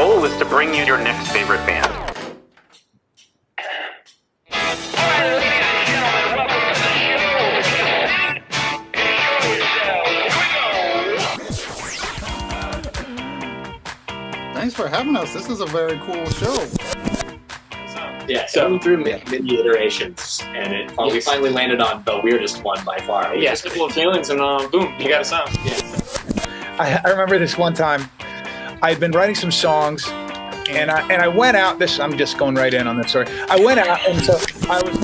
goal is to bring you your next favorite band. Thanks for having us. This is a very cool show. Yeah, so through many iterations, and we finally landed on the weirdest one by far. Yeah, simple feelings, and boom, you got a sound. I remember this one time. I had been writing some songs, and I went out. I'm just going right in on this story. I went out, and so I was.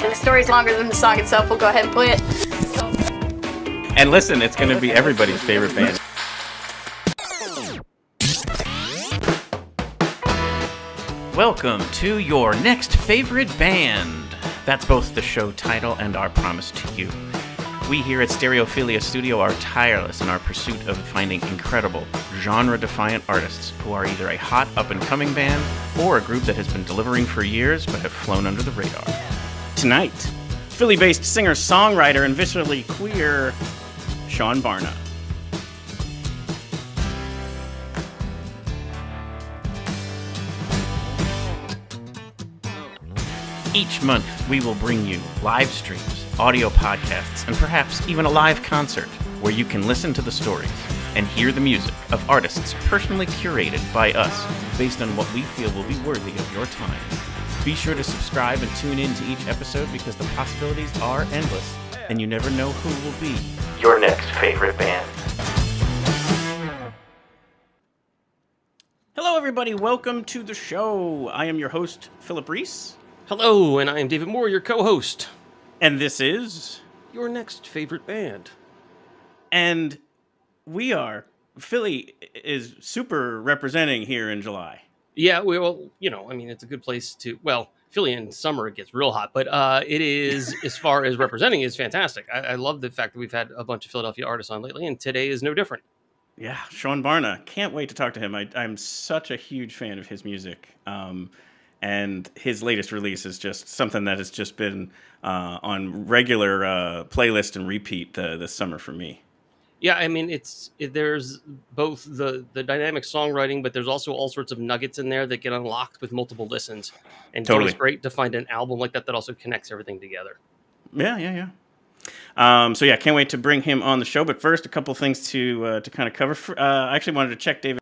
The story's longer than the song itself. We'll go ahead and play it. And listen, it's going to be everybody's favorite band. Welcome to your next favorite band. That's both the show title and our promise to you. We here at Stereophilia Studio are tireless in our pursuit of finding incredible, genre-defiant artists who are either a hot up-and-coming band or a group that has been delivering for years but have flown under the radar. Tonight, Philly-based singer-songwriter and viscerally queer Seán Barna. Each month, we will bring you live streams, audio podcasts, and perhaps even a live concert where you can listen to the stories and hear the music of artists personally curated by us based on what we feel will be worthy of your time. Be sure to subscribe and tune in to each episode because the possibilities are endless and you never know who will be your next favorite band. Hello, everybody. Welcome to the show. I am your host, Philip Reese. Hello, and I am David Moore, your co-host. And this is Your Next Favorite Band. And Philly is super representing here in July. Yeah, well, it's a good place to, Philly in summer, it gets real hot, but it is, as far as representing, is fantastic. I love the fact that we've had a bunch of Philadelphia artists on lately, and today is no different. Yeah, Seán Barna. Can't wait to talk to him. I'm such a huge fan of his music. And his latest release is just something that has just been on regular playlist and repeat this summer for me. Yeah, I mean, there's both the dynamic songwriting, but there's also all sorts of nuggets in there that get unlocked with multiple listens. And totally. It's great to find an album like that also connects everything together. Yeah. Can't wait to bring him on the show. But first, a couple things to kind of cover. I actually wanted to check David.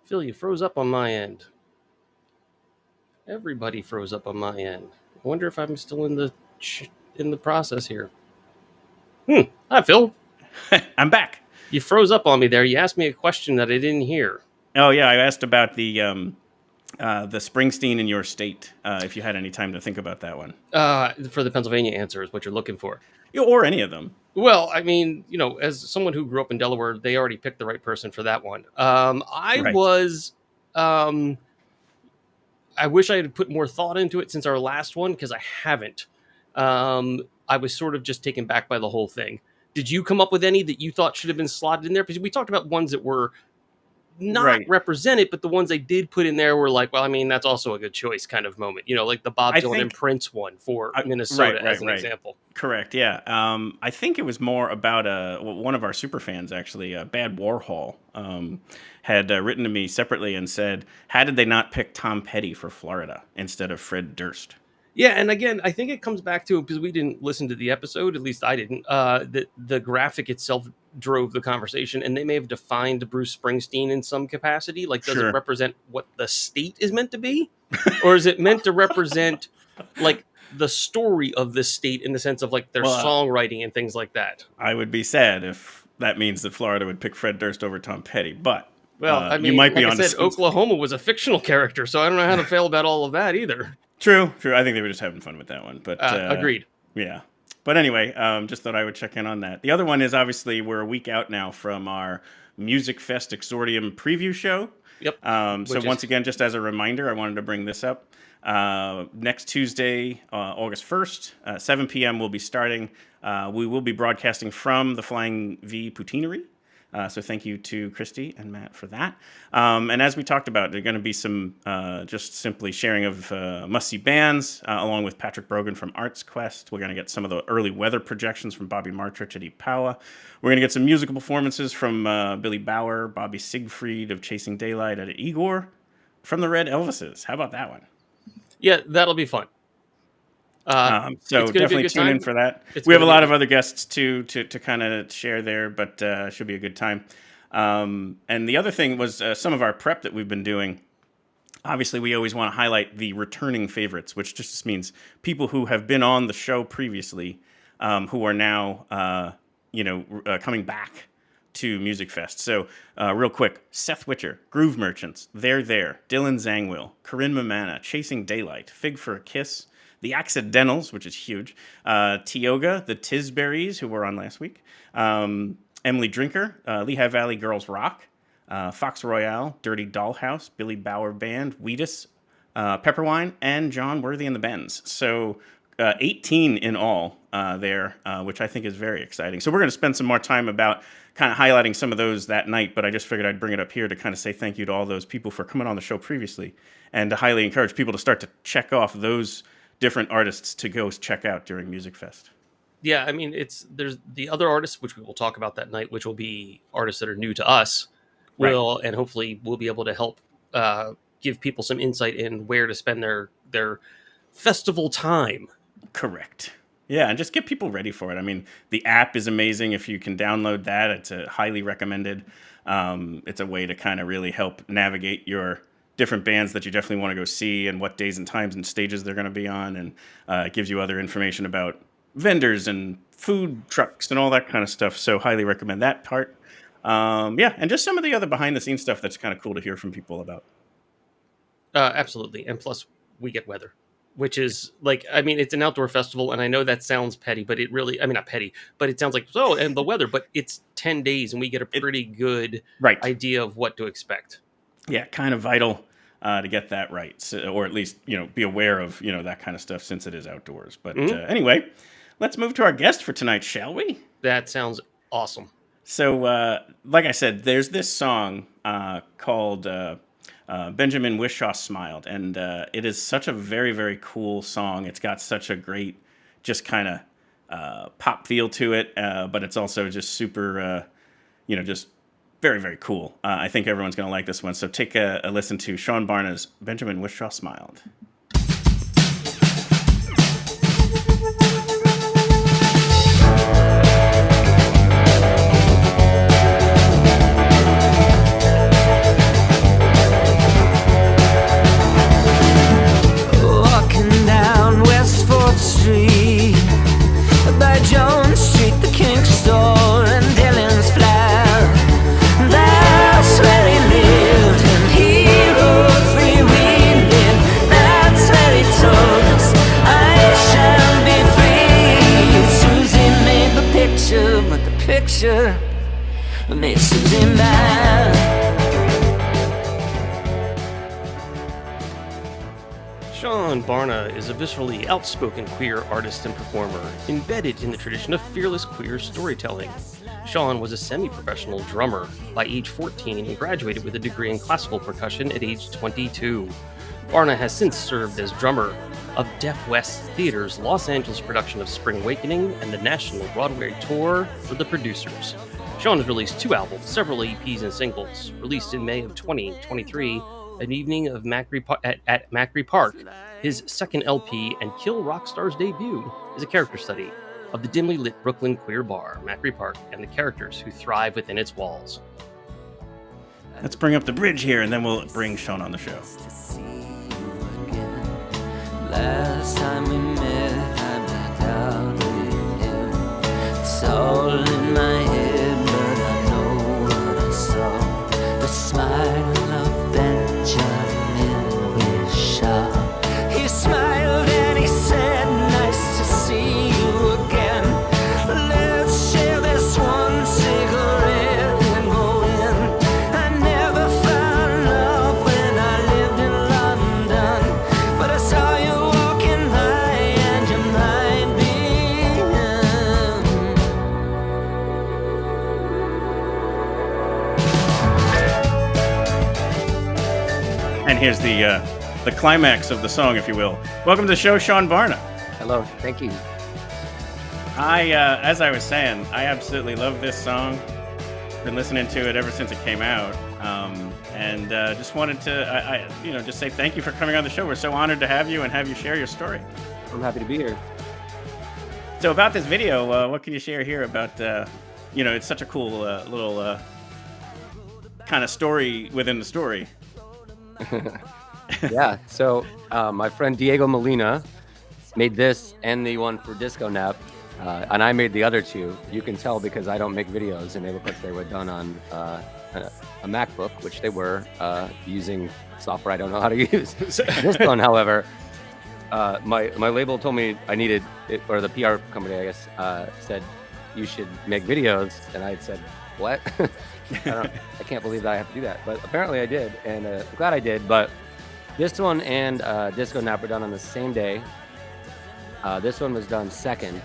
Phil, you froze up on my end. Everybody froze up on my end. I wonder if I'm still in the process here. Hi, Phil. I'm back. You froze up on me there. You asked me a question that I didn't hear. Oh yeah, I asked about the Springsteen in your state. If you had any time to think about that one. For the Pennsylvania answer is what you're looking for. Or any of them. Well, I mean, as someone who grew up in Delaware, they already picked the right person for that one. I wish I had put more thought into it since our last one, because I haven't. I was sort of just taken back by the whole thing. Did you come up with any that you thought should have been slotted in there? Because we talked about ones that were not represented, but the ones they did put in there were like, well, I mean, that's also a good choice kind of moment. Like the Bob Dylan and Prince one for Minnesota as an example. Correct, yeah. I think it was more about one of our super fans, actually, Bad Warhol, had written to me separately and said, how did they not pick Tom Petty for Florida instead of Fred Durst? Yeah, and again, I think it comes back to, because we didn't listen to the episode, at least I didn't, that the graphic itself drove the conversation, and they may have defined Bruce Springsteen in some capacity. Like, does it represent what the state is meant to be? Or is it meant to represent, like, the story of the state in the sense of, like, their songwriting and things like that? I would be sad if that means that Florida would pick Fred Durst over Tom Petty, but... Well, I mean, you might be like I said, Oklahoma was a fictional character, so I don't know how to feel about all of that either. True. I think they were just having fun with that one. But agreed. Yeah. But anyway, just thought I would check in on that. The other one is obviously we're a week out now from our Music Fest Exordium preview show. Yep. Once again, just as a reminder, I wanted to bring this up. Next Tuesday, August 1st, 7 p.m. we'll be starting. We will be broadcasting from the Flying V Poutineery. So thank you to Christy and Matt for that. And as we talked about, there are going to be some just simply sharing of must-see bands, along with Patrick Brogan from Arts Quest. We're going to get some of the early weather projections from Bobby Martrich at Ipawa. We're going to get some musical performances from Billy Bauer, Bobby Siegfried of Chasing Daylight at Igor, from the Red Elvises. How about that one? Yeah, that'll be fun. So definitely tune in for that. We have a lot of other guests too to kind of share there, but should be a good time. And the other thing was some of our prep that we've been doing. Obviously, we always want to highlight the returning favorites, which just means people who have been on the show previously, who are now coming back to Music Fest. So real quick, Seth Witcher, Groove Merchants, They're There, Dylan Zangwill, Corinne Mamana, Chasing Daylight, Fig for a Kiss, The Accidentals, which is huge, Tioga, the Tisberries, who were on last week, Emily Drinker, Lehigh Valley Girls Rock, Fox Royale, Dirty Dollhouse, Billy Bauer Band, Wheatus, Pepperwine, and John Worthy and the Bends. So 18 in all there, which I think is very exciting. So we're going to spend some more time about kind of highlighting some of those that night, but I just figured I'd bring it up here to kind of say thank you to all those people for coming on the show previously, and to highly encourage people to start to check off those different artists to go check out during Music Fest. Yeah, I mean, there's the other artists, which we will talk about that night, which will be artists that are new to us, and hopefully we'll be able to help give people some insight in where to spend their festival time. Correct. Yeah, and just get people ready for it. I mean, the app is amazing. If you can download that, it's highly recommended. It's a way to kind of really help navigate your different bands that you definitely want to go see and what days and times and stages they're going to be on. And it gives you other information about vendors and food trucks and all that kind of stuff. So highly recommend that part. And just some of the other behind the scenes stuff that's kind of cool to hear from people about. Absolutely. And plus we get weather, which is it's an outdoor festival. And I know that sounds petty, but it really, not petty, but it sounds like, and the weather, but it's 10 days and we get a pretty good idea of what to expect. Yeah, kind of vital to get that right, or at least be aware of that kind of stuff since it is outdoors. But anyway, let's move to our guest for tonight, shall we? That sounds awesome. So, like I said, there's this song called Benjamin Whishaw Smiled, and it is such a very, very cool song. It's got such a great, just kind of pop feel to it, but it's also just super, just very, very cool. I think everyone's going to like this one. So take a listen to Seán Barna's Benjamin Whishaw Smiled. Walking down West 4th Street, by Jones Street, the King Store, and Dylan's flat. That's where he lived, and he wrote freewheeling. That's where he told us, I shall be free. Susie made the picture, but the picture made Susie mad. Seán Barna is a viscerally outspoken queer artist and performer, embedded in the tradition of fearless queer storytelling. Seán was a semi-professional drummer by age 14 and graduated with a degree in classical percussion at age 22. Barna has since served as drummer of Deaf West Theater's Los Angeles production of Spring Awakening and the national Broadway tour for The Producers. Seán has released 2 albums, several EPs and singles. Released in May of 2023, An Evening of at Macri Park, his second LP and Kill Rock Star's debut, is a character study of the dimly lit Brooklyn queer bar, Macri Park, and the characters who thrive within its walls. Let's bring up the bridge here, and then we'll bring Seán on the show. Last time we met, I doubted him. It's all in my head, but I know what I saw. The smile of Benjamin Whishaw. He smiled and he said, nice to see you again. Let's share this one cigarette and go in. I never found love when I lived in London, but I saw you walking by And here's the climax of the song, if you will. Welcome to the show, Seán Barna. Hello, thank you. As I was saying, I absolutely love this song. Been listening to it ever since it came out, and just wanted to, just say thank you for coming on the show. We're so honored to have you and have you share your story. I'm happy to be here. So about this video, what can you share here about? It's such a cool little kind of story within the story. Yeah. So my friend Diego Molina made this and the one for Disco Nap. And I made the other two. You can tell because I don't make videos, and they look like they were done on a MacBook, which they were, using software I don't know how to use. This one, however, my label told me I needed it, or the PR company, I guess, said you should make videos, and I said, what? I can't believe that I have to do that, but apparently I did, and I'm glad I did. But this one and Disco Nap were done on the same day. This one was done second.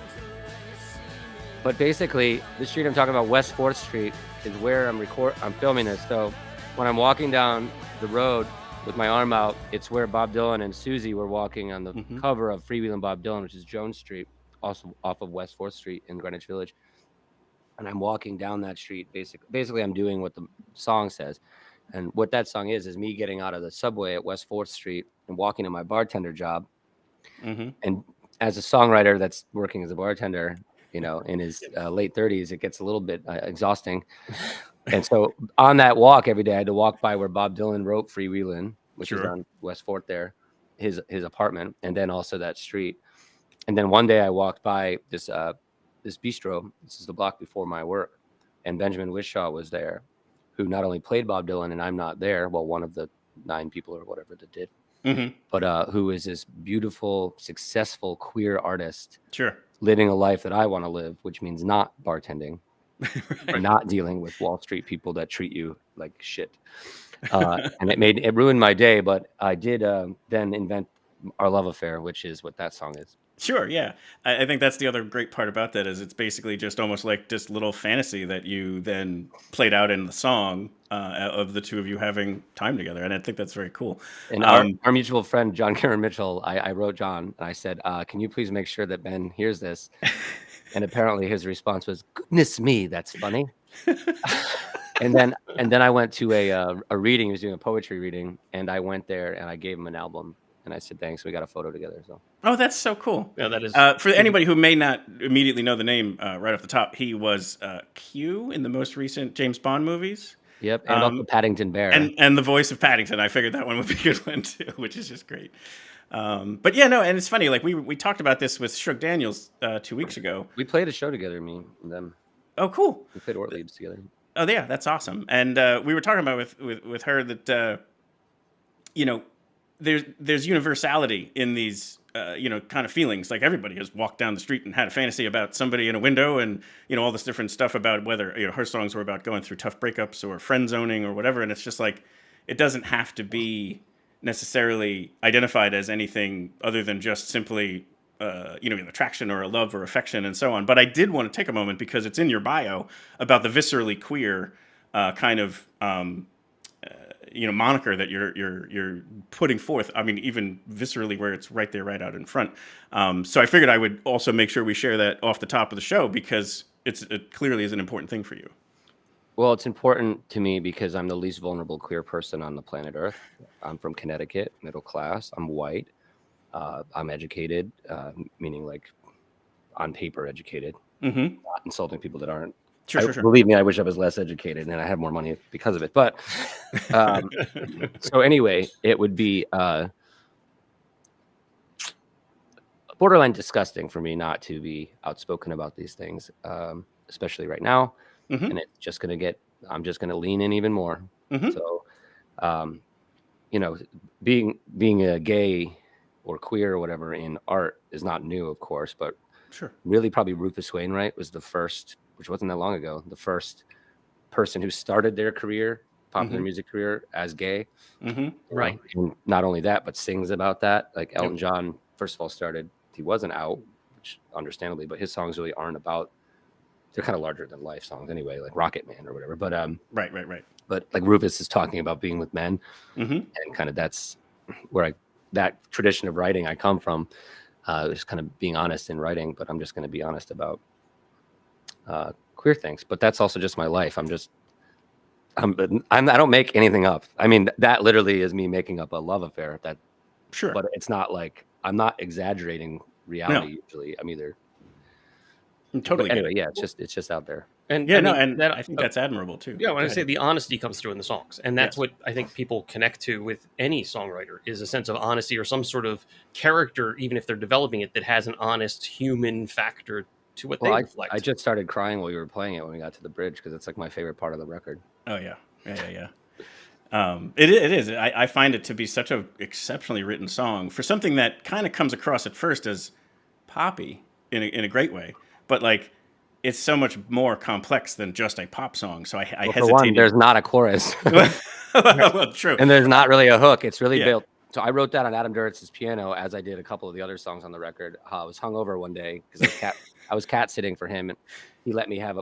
But basically, the street I'm talking about, West 4th Street, is where I'm filming this. So when I'm walking down the road with my arm out, it's where Bob Dylan and Susie were walking on the cover of Freewheelin' Bob Dylan, which is Jones Street, also off of West 4th Street in Greenwich Village. And I'm walking down that street. Basically, I'm doing what the song says. And what that song is me getting out of the subway at West 4th Street and walking to my bartender job. And as a songwriter that's working as a bartender, in his late 30s, it gets a little bit exhausting. And so on that walk every day, I had to walk by where Bob Dylan wrote Freewheelin', which is on West 4th there, his apartment, and then also that street. And then one day I walked by this bistro. This is the block before my work. And Benjamin Whishaw was there, who not only played Bob Dylan, and I'm not there, well, one of the 9 people or whatever that did, but who is this beautiful, successful queer artist. Living a life that I want to live, which means not bartending, and not dealing with Wall Street people that treat you like shit. And it ruined my day, but I did then invent Our Love Affair, which is what that song is. Sure, yeah. I think that's the other great part about that is it's basically just almost like this little fantasy that you then played out in the song of the two of you having time together. And I think that's very cool. And our mutual friend, John Karen Mitchell, I wrote John and I said, can you please make sure that Ben hears this? And apparently his response was, goodness me, that's funny. And then I went to a reading. He was doing a poetry reading, and I went there and I gave him an album. And I said, thanks. We got a photo together. So. Oh, that's so cool. Yeah, that is. For anybody who may not immediately know the name right off the top, he was Q in the most recent James Bond movies. Yep, and also Paddington Bear. And the voice of Paddington. I figured that one would be a good one, too, which is just great. But yeah, no, and it's funny. Like, we talked about this with Shug Daniels 2 weeks ago. We played a show together, me and them. Oh, cool. We played Ortlieb's together. Oh, yeah, that's awesome. And we were talking about with her that, there's universality in these, kind of feelings. Like everybody has walked down the street and had a fantasy about somebody in a window and, all this different stuff about whether, her songs were about going through tough breakups or friend zoning or whatever. And it's just like, it doesn't have to be necessarily identified as anything other than just simply, an attraction or a love or affection and so on. But I did want to take a moment because it's in your bio about the viscerally queer kind of, moniker that you're putting forth. I mean, even viscerally, where it's right there, right out in front. So I figured I would also make sure we share that off the top of the show because it clearly is an important thing for you. Well, it's important to me because I'm the least vulnerable queer person on the planet Earth. I'm from Connecticut, middle class. I'm white. I'm educated, meaning like on paper educated, not insulting people that aren't. Sure. Believe me, I wish I was less educated and I had more money because of it. But so anyway, it would be borderline disgusting for me not to be outspoken about these things, especially right now. And it's just I'm just going to lean in even more. So, being a gay or queer or whatever in art is not new, of course, but really probably Rufus Wainwright was the first, which wasn't that long ago, the first person who started their career, popular music career, as gay. Right. And not only that, but sings about that. Like Elton John, first of all, he wasn't out, which understandably, but his songs really aren't about, they're kind of larger than life songs anyway, like Rocket Man or whatever. But right. but like Rufus is talking about being with men, and kind of that's where that tradition of writing I come from. Just kind of being honest in writing, but I'm just going to be honest about queer things. But that's also just my life. I don't make anything up. I mean, that literally is me making up a love affair. But it's not like I'm not exaggerating reality. Usually, I'm either. Totally. But anyway, yeah, it's just out there. And I think that's admirable too. Yeah, when I say the honesty comes through in the songs, and that's what I think people connect to with any songwriter is a sense of honesty or some sort of character, even if they're developing it, that has an honest human factor to what they reflect. I just started crying while you were playing it when we got to the bridge because it's like my favorite part of the record. Oh yeah. It is. I find it to be such an exceptionally written song for something that kind of comes across at first as poppy in a great way, but like it's so much more complex than just a pop song. So I hesitated. For one, there's not a chorus. Well, true. And there's not really a hook. It's really built. So I wrote that on Adam Duritz's piano, as I did a couple of the other songs on the record. I was hungover one day because I was cat sitting for him, and he let me have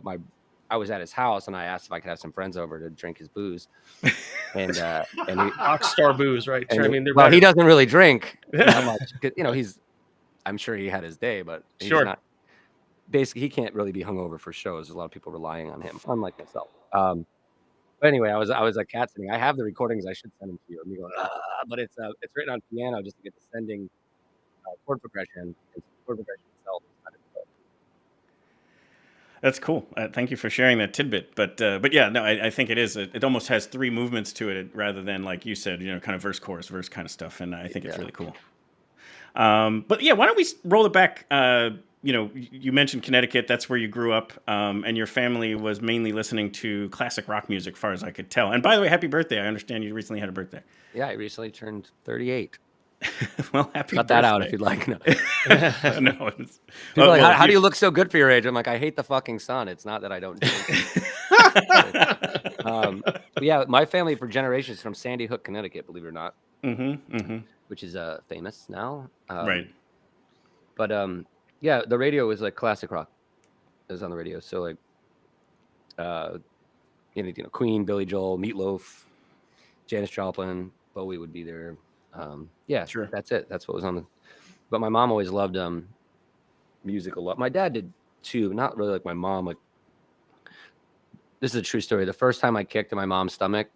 I was at his house, and I asked if I could have some friends over to drink his booze. And he Rockstar booze, right? And, I mean, he doesn't really drink much. I'm sure he had his day, but he's not. Basically, he can't really be hungover for shows. There's a lot of people relying on him, unlike myself. But anyway, I was like cat sitting. I have the recordings. I should send them to you. And you go, but it's written on piano just to get descending chord progression. The chord progression itself is kind of cool. That's cool. Thank you for sharing that tidbit. But yeah, no, I think it is. It almost has three movements to it rather than like you said, kind of verse, chorus, verse kind of stuff. And I think it's really cool. But yeah, why don't we roll it back? You mentioned Connecticut. That's where you grew up, and your family was mainly listening to classic rock music, far as I could tell. And by the way, happy birthday! I understand you recently had a birthday. Yeah, I recently turned 38. Well, happy Cut birthday. that out if you'd like. No. No. People are like, how do you look so good for your age? I'm like, I hate the fucking sun. It's not that I don't do it. Yeah, my family for generations is from Sandy Hook, Connecticut, believe it or not. Which is famous now. Right. But yeah, the radio was like classic rock. It was on the radio. So like, Queen, Billy Joel, Meatloaf, Janis Joplin, Bowie would be there. Yeah, sure. That's it. That's what was on the. But my mom always loved music a lot. My dad did too. Not really like my mom. Like, this is a true story. The first time I kicked in my mom's stomach,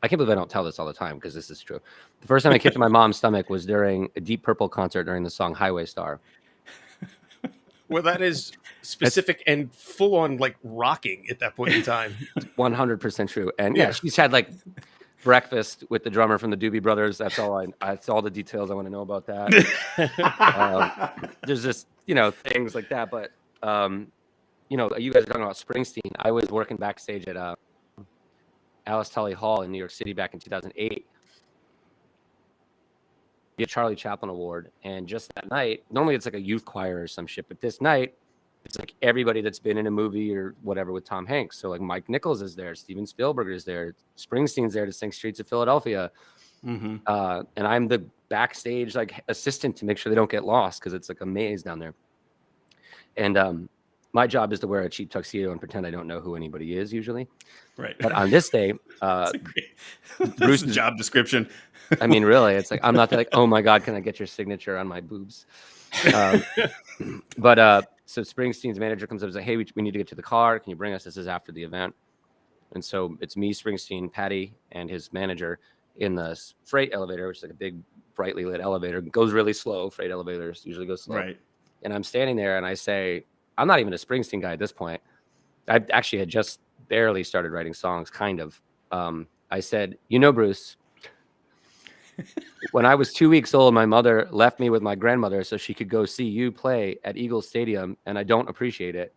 I can't believe I don't tell this all the time because this is true. The first time I kicked in my mom's stomach was during a Deep Purple concert during the song Highway Star. Well, that is specific and full on like rocking at that point in time. 100% true. And yeah, she's had like breakfast with the drummer from the Doobie Brothers. That's all that's all the details I want to know about that. There's just, things like that. But, you guys are talking about Springsteen. I was working backstage at Alice Tully Hall in New York City back in 2008. The Charlie Chaplin Award, and just that night, normally it's like a youth choir or some shit, but this night it's like everybody that's been in a movie or whatever with Tom Hanks. So like Mike Nichols is there, Steven Spielberg is there, Springsteen's there to sing Streets of Philadelphia, and I'm the backstage like assistant to make sure they don't get lost because it's like a maze down there. And my job is to wear a cheap tuxedo and pretend I don't know who anybody is usually. Right. But on this day, Bruce's job description. I mean, really, it's like, I'm not like, oh my God, can I get your signature on my boobs? But so Springsteen's manager comes up and says, hey, we need to get to the car. Can you bring us? This is after the event. And so it's me, Springsteen, Patty, and his manager in the freight elevator, which is like a big, brightly lit elevator. It goes really slow. Freight elevators usually go slow. Right. And I'm standing there and I say, I'm not even a Springsteen guy at this point. I actually had just barely started writing songs, kind of. I said, Bruce, when I was 2 weeks old, my mother left me with my grandmother so she could go see you play at Eagles Stadium, and I don't appreciate it.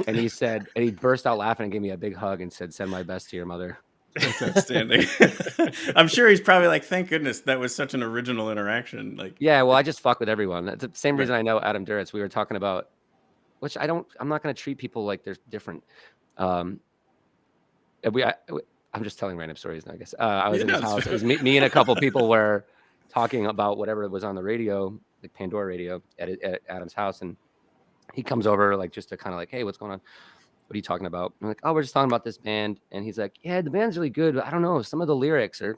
And he burst out laughing and gave me a big hug and said, send my best to your mother. That's outstanding. I'm sure he's probably like, thank goodness that was such an original interaction. Like, yeah, well, I just fuck with everyone. That's the same reason I know Adam Duritz. We were talking about, which I'm not going to treat people like they're different. I'm just telling random stories now, I guess. I was in his house. It was me and a couple people were talking about whatever was on the radio, like Pandora radio at Adam's house. And he comes over like just to kind of like, hey, what's going on? what are you talking about? I'm like, oh, we're just talking about this band. And he's like, yeah, the band's really good, but I don't know. Some of the lyrics are,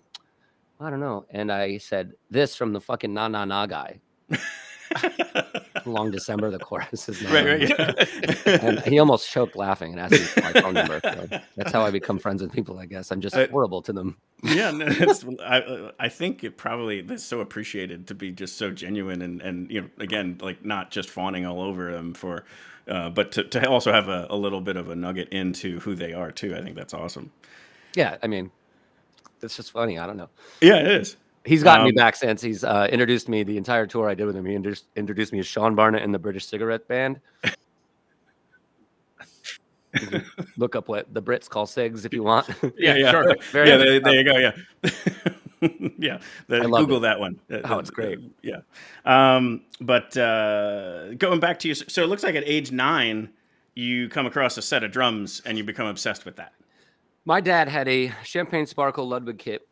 I don't know. And I said, this from the fucking Na Na Na guy. Long December, the chorus is not Right. Yeah. And he almost choked laughing and asked me for my phone number. So that's how I become friends with people, I guess. I'm just horrible to them. Yeah, no, I think it probably that's so appreciated to be just so genuine and again, like not just fawning all over them for, but to also have a little bit of a nugget into who they are too. I think that's awesome. Yeah, I mean, it's just funny. I don't know. Yeah, it is. He's gotten me back since. He's introduced me the entire tour I did with him. He introduced me as Seán Barna in the British Cigarette Band. Look up what the Brits call cigs if you want. Yeah. Sure. There you go. Yeah. Yeah. Google that one. Oh, it's great. Yeah. But going back to you, so it looks like at age 9, you come across a set of drums and you become obsessed with that. My dad had a Champagne Sparkle Ludwig kit,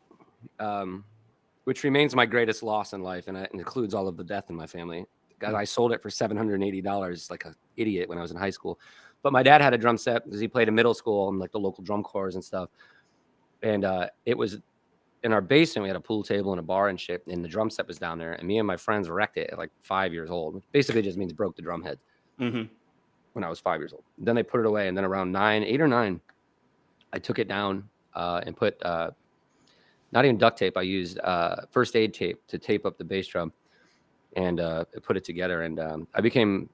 which remains my greatest loss in life, and it includes all of the death in my family. I sold it for $780 like an idiot when I was in high school. But my dad had a drum set because he played in middle school and like the local drum corps and stuff. And it was in our basement. We had a pool table and a bar and shit, and the drum set was down there. And me and my friends wrecked it at like 5 years old, which basically just means broke the drum head when I was 5 years old. Then they put it away, and then around 8 or 9, I took it down and put not even duct tape. I used first aid tape to tape up the bass drum and put it together. And I became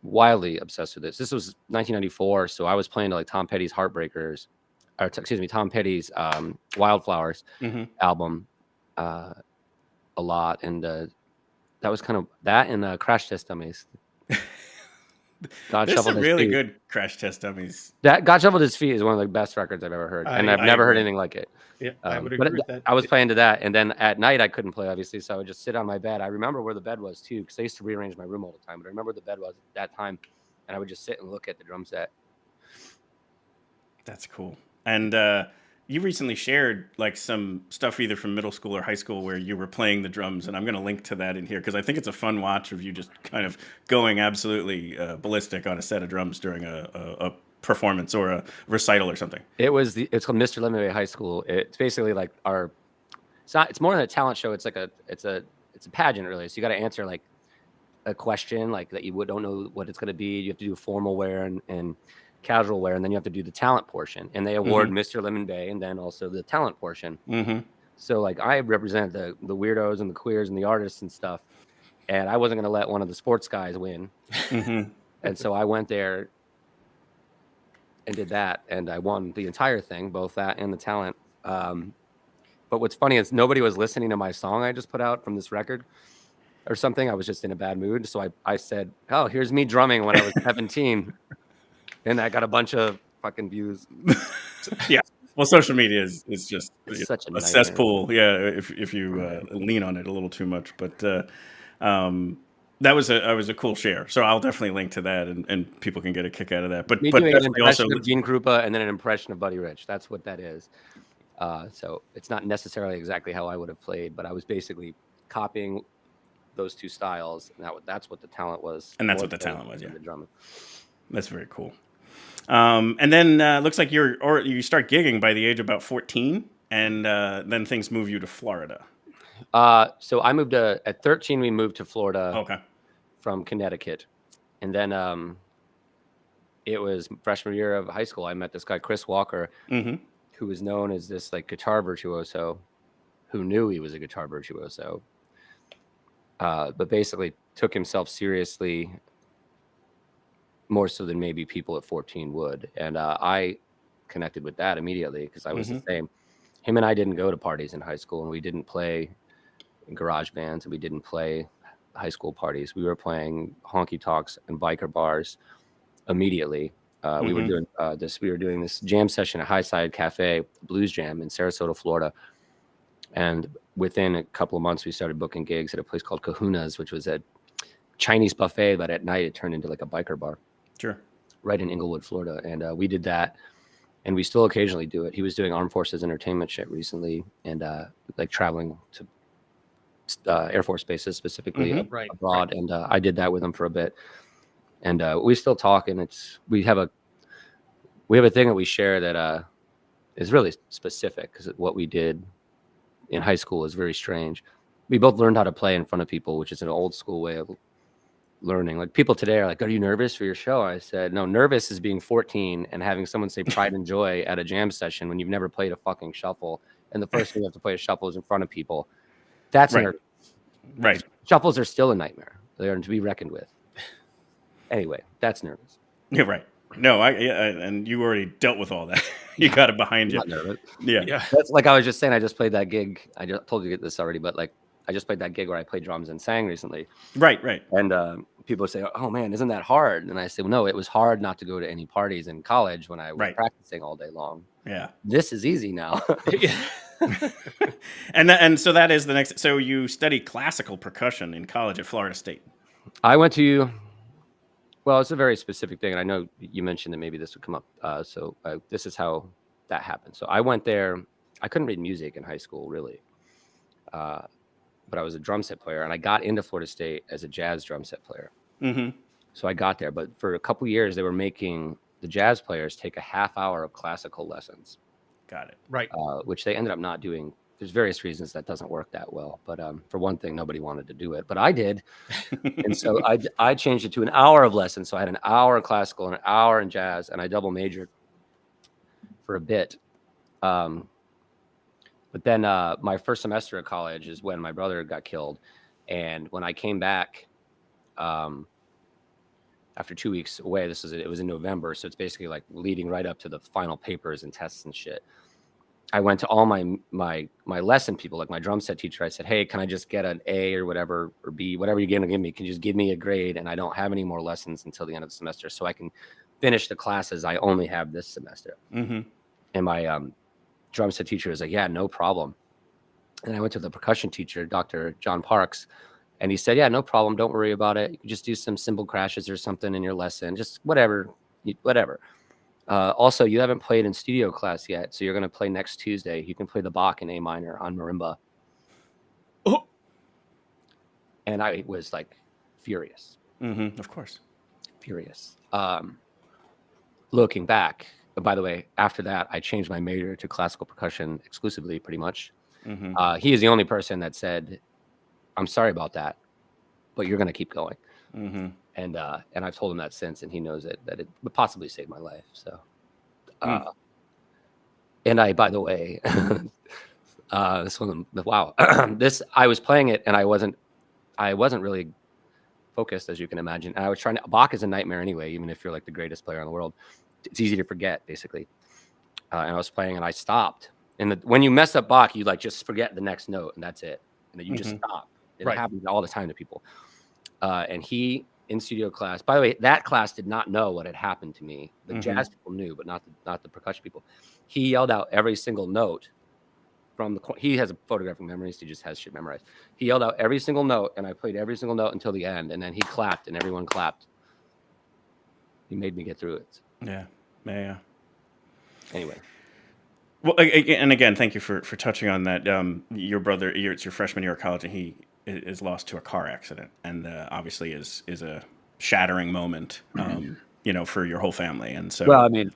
wildly obsessed with this. This was 1994, so I was playing to like Tom Petty's Heartbreakers, or Tom Petty's Wildflowers album a lot, and that was kind of that and Crash Test Dummies. There's some really good Crash Test Dummies. That God Shuffled His Feet is one of the best records I've ever heard, and I've never heard anything like it. Yeah, I would agree with that. I was playing to that, and then at night I couldn't play, obviously, so I would just sit on my bed. I remember where the bed was too, because I used to rearrange my room all the time. But I remember where the bed was at that time, and I would just sit and look at the drum set. That's cool. And you recently shared like some stuff either from middle school or high school where you were playing the drums, and I'm going to link to that in here because I think it's a fun watch of you just kind of going absolutely ballistic on a set of drums during a performance or a recital or something. It's called Mr. Lemon Bay High School. It's basically like it's more than a talent show. It's like it's a pageant really. So you got to answer like a question like that you don't know what it's going to be. You have to do formal wear and casual wear, and then you have to do the talent portion. And they award Mr. Lemon Bay and then also the talent portion. So like I represent the weirdos and the queers and the artists and stuff. And I wasn't going to let one of the sports guys win. And so I went there and did that, and I won the entire thing, both that and the talent. But what's funny is nobody was listening to my song I just put out from this record or something. I was just in a bad mood. So I said, oh, here's me drumming when I was 17. And I got a bunch of fucking views. Yeah. Well, social media is just such a cesspool. Yeah. If you lean on it a little too much, but that was a cool share. So I'll definitely link to that, and people can get a kick out of that. But doing an impression of Gene Krupa and then an impression of Buddy Rich. That's what that is. So it's not necessarily exactly how I would have played, but I was basically copying those two styles. And that's what the talent was. And that's what the talent was. Yeah. The drumming. That's very cool. And then looks like you start gigging by the age of about 14, and then things move you to Florida. So I moved at 13. We moved to Florida. Okay. From Connecticut, and then it was freshman year of high school. I met this guy Chris Walker, who was known as this like guitar virtuoso, who knew he was a guitar virtuoso, but basically took himself seriously more so than maybe people at 14 would. And I connected with that immediately because I was the same. Him and I didn't go to parties in high school, and we didn't play in garage bands, and we didn't play high school parties. We were playing honky tonks and biker bars immediately. We were doing this jam session at Highside Cafe Blues Jam in Sarasota, Florida. And within a couple of months, we started booking gigs at a place called Kahuna's, which was a Chinese buffet, but at night it turned into like a biker bar. Sure. Right in Inglewood, Florida. And we did that, and we still occasionally do it. He was doing Armed Forces Entertainment shit recently, and like traveling to Air Force bases specifically abroad. And I did that with him for a bit, and we still talk, and we have a we have a thing that we share that is really specific because what we did in high school is very strange. We both learned how to play in front of people, which is an old school way of learning. Like people today are like, "Are you nervous for your show?" I said, "No, nervous is being 14 and having someone say pride and joy at a jam session when you've never played a fucking shuffle, and the first thing you have to play a shuffle is in front of people. That's Right. nervous. Right. Shuffles are still a nightmare. They are to be reckoned with. Anyway, that's nervous. You're right. No, and you already dealt with all that. You got it behind you. Not nervous. Yeah. That's like I was just saying. I just played that gig. I just told you this already, but like I just played that gig where I played drums and sang recently. Right. And people say, "Oh man, isn't that hard?" And I say, "Well, no, it was hard not to go to any parties in college when I was practicing all day long. Yeah. This is easy now." And so that is the next. So you study classical percussion in college at Florida State. I went to. Well, it's a very specific thing, and I know you mentioned that maybe this would come up. So this is how that happened. So I went there. I couldn't read music in high school, really, but I was a drum set player, and I got into Florida State as a jazz drum set player. Mm-hmm. So I got there, but for a couple years, they were making the jazz players take a half hour of classical lessons. Got it. Right. Which they ended up not doing. There's various reasons that doesn't work that well. But for one thing, nobody wanted to do it. But I did. And so I changed it to an hour of lessons. So I had an hour in classical and an hour in jazz. And I double majored for a bit. But then my first semester of college is when my brother got killed. And when I came back after 2 weeks away, it was in November. So it's basically like leading right up to the final papers and tests and shit. I went to all my lesson people, like my drum set teacher. I said, "Hey, can I just get an A or whatever, or B, whatever you're going to give me? Can you just give me a grade? And I don't have any more lessons until the end of the semester, so I can finish the classes I only have this semester." Mm-hmm. And my drum set teacher was like, "Yeah, no problem." And I went to the percussion teacher, Dr. John Parks, and he said, "Yeah, no problem. Don't worry about it. You can just do some cymbal crashes or something in your lesson, just whatever. Also, you haven't played in studio class yet, so you're going to play next Tuesday. You can play the Bach in A minor on marimba." Oh. And I was like furious. Mm-hmm. Of course. Furious. Looking back, by the way, after that, I changed my major to classical percussion exclusively, pretty much. Mm-hmm. He is the only person that said, "I'm sorry about that, but you're going to keep going." Mm-hmm. And I've told him that since, and he knows that it would possibly save my life. So, and I, by the way, this one, wow, I was playing it, and I wasn't really focused, as you can imagine. And I was Bach is a nightmare anyway, even if you're like the greatest player in the world. It's easy to forget, basically. And I was playing, and I stopped. And when you mess up Bach, you like just forget the next note, and that's it. And then you just stop. It happens all the time to people. And he, in studio class, by the way, that class did not know what had happened to me. The jazz people knew, but not the percussion people. He yelled out every single note from he has a photographic memory, so he just has shit memorized. He yelled out every single note, and I played every single note until the end, and then he clapped, and everyone clapped. He made me get through it. Yeah. Anyway. Well, and again, thank you for touching on that. Your brother, it's your freshman year of college, and he is lost to a car accident, and obviously is a shattering moment, for your whole family. And so, well, I mean,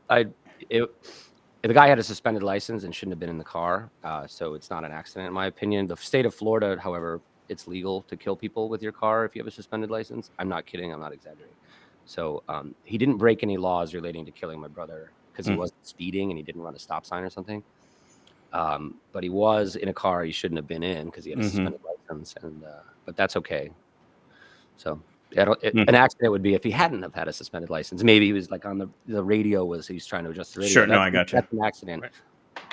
the guy had a suspended license and shouldn't have been in the car, so it's not an accident, in my opinion. The state of Florida, however, it's legal to kill people with your car if you have a suspended license. I'm not kidding. I'm not exaggerating. So he didn't break any laws relating to killing my brother because he wasn't speeding and he didn't run a stop sign or something. But he was in a car he shouldn't have been in because he had a suspended license, but that's okay. So an accident would be if he hadn't have had a suspended license. Maybe he was like on the radio he's trying to adjust the radio. Sure, I got you. That's an accident. Right.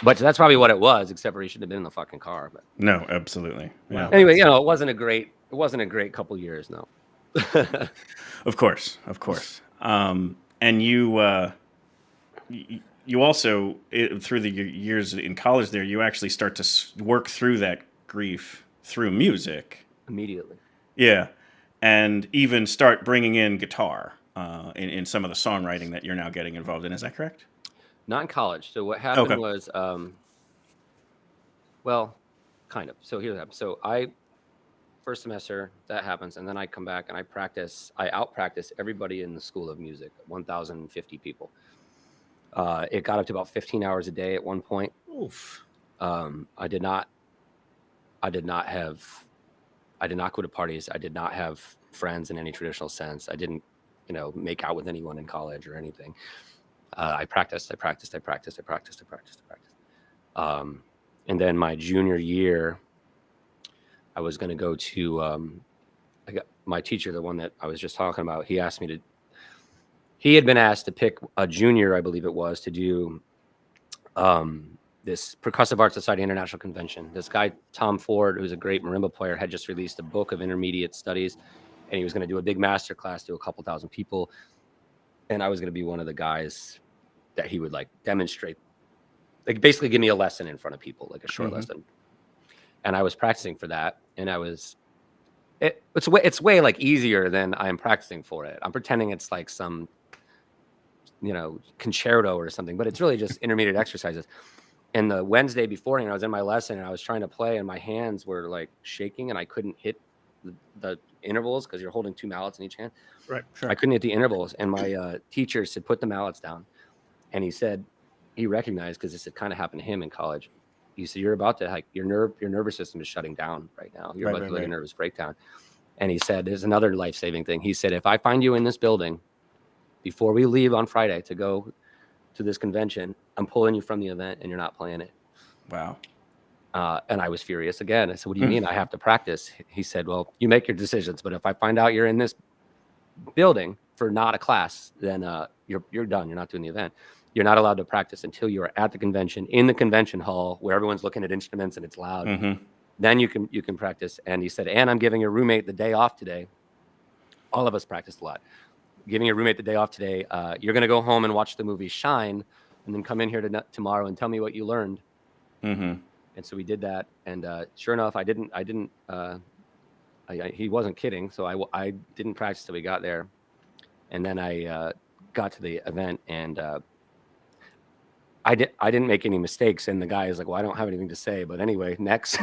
But that's probably what it was, except for he should have been in the fucking car. But. No, absolutely. Yeah. Anyway, it wasn't a great couple years, no. Of course. And you also, through the years in college there, you actually start to work through that grief through music. Immediately. Yeah. And even start bringing in guitar in some of the songwriting that you're now getting involved in. Is that correct? Not in college. So what happened was, well, kind of. So here's what happened. So first semester, that happens, and then I come back and I out-practice everybody in the School of Music, 1,050 people. It got up to about 15 hours a day at one point. Oof. I did not go to parties. I did not have friends in any traditional sense. I didn't, make out with anyone in college or anything. I practiced. And then my junior year, I was going to go to, I got my teacher, the one that I was just talking about. He had been asked to pick a junior, I believe it was, to do this Percussive Art Society International Convention. This guy, Tom Ford, who's a great marimba player, had just released a book of intermediate studies, and he was going to do a big master class to a couple thousand people. And I was going to be one of the guys that he would demonstrate, basically give me a lesson in front of people, like a short lesson. And I was practicing for that, and it's way easier than I'm practicing for it. I'm pretending it's like some concerto or something, but it's really just intermediate exercises. And the Wednesday before, I was in my lesson and I was trying to play, and my hands were shaking, and I couldn't hit the intervals because you're holding two mallets in each hand. Right. Sure. I couldn't hit the intervals, and my teacher said, "Put the mallets down." And he said, he recognized, because this had kind of happened to him in college. He said, "You're about to your nervous system is shutting down right now. You're about to have a nervous breakdown." And he said, "There's another life-saving thing." He said, "If I find you in this building before we leave on Friday to go to this convention, I'm pulling you from the event and you're not playing it." Wow. And I was furious again. I said, "What do you mean I have to practice?" He said, "Well, you make your decisions, but if I find out you're in this building for not a class, then you're done. You're not doing the event. You're not allowed to practice until you're at the convention, in the convention hall where everyone's looking at instruments and it's loud. Then you can practice." And he said, "And I'm giving your roommate the day off today." All of us practiced a lot. "Giving your roommate the day off today. You're going to go home and watch the movie Shine, and then come in here tomorrow and tell me what you learned." And so we did that. And sure enough, he wasn't kidding. So I didn't practice till we got there. And then I got to the event, and I didn't make any mistakes. And the guy is like, "Well, I don't have anything to say, but anyway, next."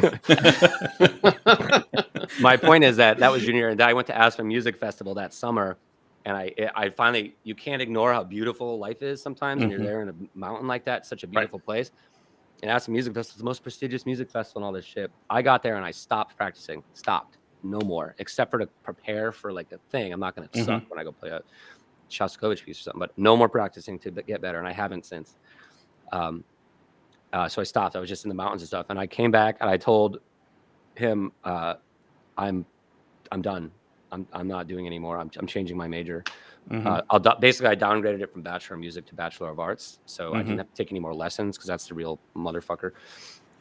My point is that was junior year, and I went to Aspen Music Festival that summer. And I finally, you can't ignore how beautiful life is sometimes when you're there in a mountain like that. It's such a beautiful place. And Aspen Music Festival is the most prestigious music festival and all this shit. I got there and I stopped practicing. Stopped. No more. Except for to prepare for a thing. I'm not going to suck when I go play a Shostakovich piece or something. But no more practicing to get better. And I haven't since. So I stopped. I was just in the mountains and stuff. And I came back and I told him, I'm done. I'm not doing anymore. I'm changing my major. Basically, I downgraded it from Bachelor of Music to Bachelor of Arts, so I didn't have to take any more lessons, because that's the real motherfucker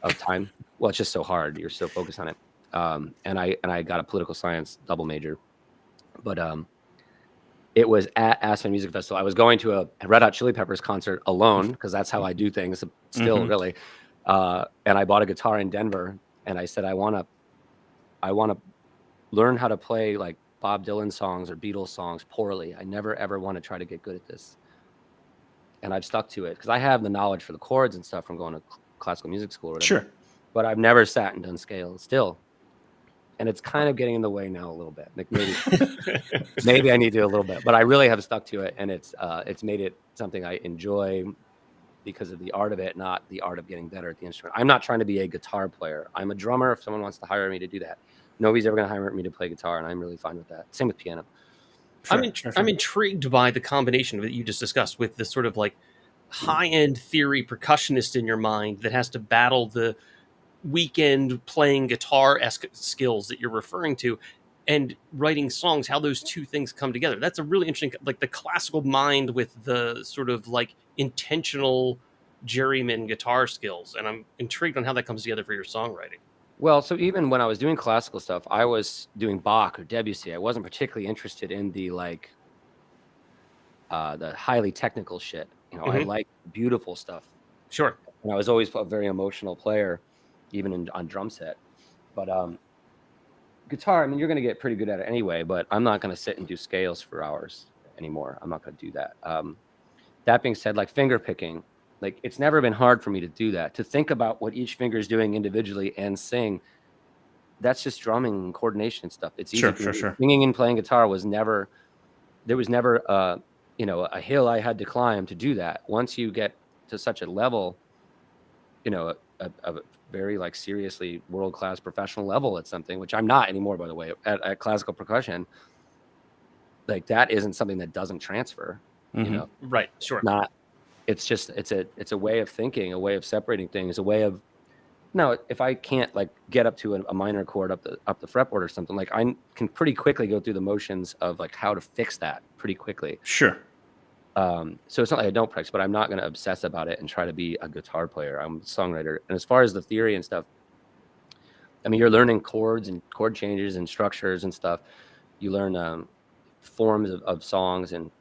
of time. Well, it's just so hard. You're so focused on it. And I got a political science double major, but it was at Aspen Music Festival. I was going to a Red Hot Chili Peppers concert alone, because that's how I do things still, really. And I bought a guitar in Denver, and I said, I want to learn how to play Bob Dylan songs or Beatles songs poorly. I never ever want to try to get good at this. And I've stuck to it because I have the knowledge for the chords and stuff from going to classical music school or whatever. Sure. But I've never sat and done scales still. And it's kind of getting in the way now a little bit. Maybe I need to do a little bit, but I really have stuck to it, and it's made it something I enjoy because of the art of it, not the art of getting better at the instrument. I'm not trying to be a guitar player. I'm a drummer if someone wants to hire me to do that. Nobody's ever going to hire me to play guitar, and I'm really fine with that. Same with piano. Sure, I'm intrigued by the combination that you just discussed with this sort of high-end theory percussionist in your mind that has to battle the weekend playing guitar-esque skills that you're referring to, and writing songs, how those two things come together. That's a really interesting, the classical mind with the sort of intentional journeyman guitar skills. And I'm intrigued on how that comes together for your songwriting. Well, so even when I was doing classical stuff, I was doing Bach or Debussy. I wasn't particularly interested in the highly technical shit. I like beautiful stuff. Sure. And I was always a very emotional player, even on drum set. But guitar, you're going to get pretty good at it anyway, but I'm not going to sit and do scales for hours anymore. I'm not going to do that. That being said, finger picking, it's never been hard for me to do that, to think about what each finger is doing individually and sing. That's just drumming and coordination and stuff. It's easy. Sure. Singing and playing guitar was never a hill I had to climb to do that. Once you get to such a level, a very like seriously world-class professional level at something, which I'm not anymore, by the way, at classical percussion, like that isn't something that doesn't transfer, Right. Sure. not, it's just, it's a way of thinking, a way of separating things, a way of, no, if I can't like get up to a minor chord up the fretboard or something, like I can pretty quickly go through the motions of like how to fix that pretty quickly. Sure. So it's not like I don't practice, but I'm not going to obsess about it and try to be a guitar player. I'm a songwriter. And as far as the theory and stuff, I mean, you're learning chords and chord changes and structures and stuff. You learn forms of songs, and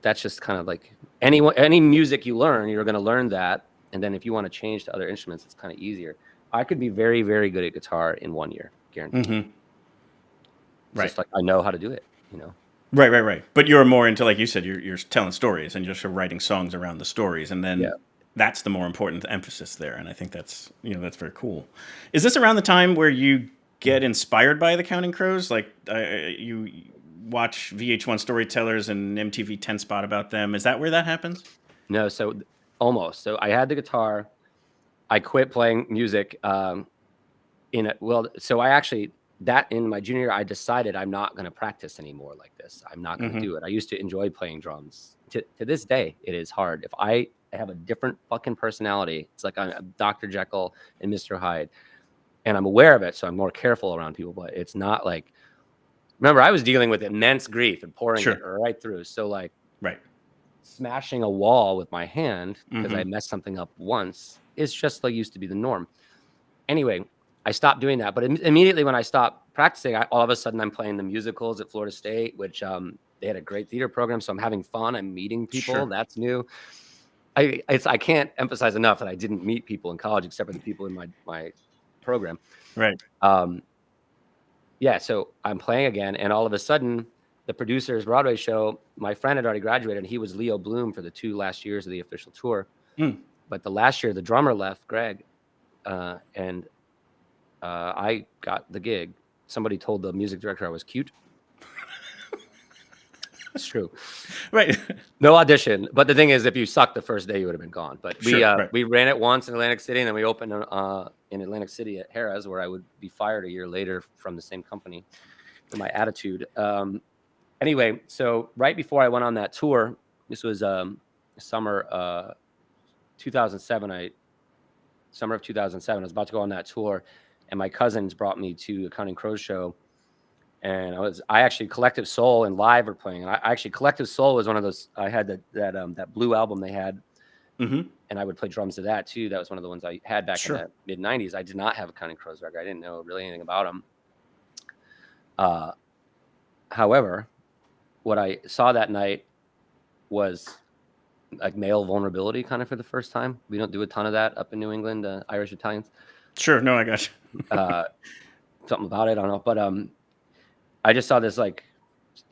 that's just kind of like any music you learn, you're going to learn that. And then if you want to change to other instruments, it's kind of easier. I could be very, very good at guitar in 1 year, guaranteed. Mm-hmm. Right. Just like I know how to do it, Right. But you're more into, like you said, you're telling stories and just writing songs around the stories, and then that's the more important emphasis there. And I think that's that's very cool. Is this around the time where you get inspired by the Counting Crows? Like you watch VH1 Storytellers and MTV 10 Spot about them. Is that where that happens? No, so almost. So I had the guitar. I quit playing music. So I actually, that in my junior year, I decided I'm not going to practice anymore like this. I'm not going to do it. I used to enjoy playing drums. To this day, it is hard. If I have a different fucking personality, it's like I'm Dr. Jekyll and Mr. Hyde, and I'm aware of it, so I'm more careful around people. But it's not like, remember, I was dealing with immense grief and pouring it right through. So like, smashing a wall with my hand because I messed something up once is just like used to be the norm. Anyway, I stopped doing that, but immediately when I stopped practicing, all of a sudden I'm playing the musicals at Florida State, which they had a great theater program, so I'm having fun. I'm meeting people. That's new. I can't emphasize enough that I didn't meet people in college except for the people in my program. Right. So I'm playing again, and all of a sudden, the producer's Broadway show, my friend had already graduated, and he was Leo Bloom for the 2 last years of the official tour. But the last year, the drummer left, Greg, and I got the gig. Somebody told the music director I was cute. It's true. Right. No audition. But the thing is, if you sucked the first day, you would have been gone. But we ran it once in Atlantic City, and then we opened in Atlantic City at Harrah's, where I would be fired a year later from the same company for my attitude. Anyway, so right before I went on that tour, this was summer 2007. Summer of 2007, I was about to go on that tour, and my cousins brought me to a Counting Crows show, and I actually Collective Soul and Live were playing, and I actually Collective Soul was one of those. I had that blue album they had, and I would play drums to that too. That was one of the ones I had back in the mid '90s. I did not have a Counting Crows record. I didn't know really anything about them. However, what I saw that night was like male vulnerability kind of for the first time. We don't do a ton of that up in New England, Irish Italians. Sure. No, I got you. Something about it, I don't know. But I just saw this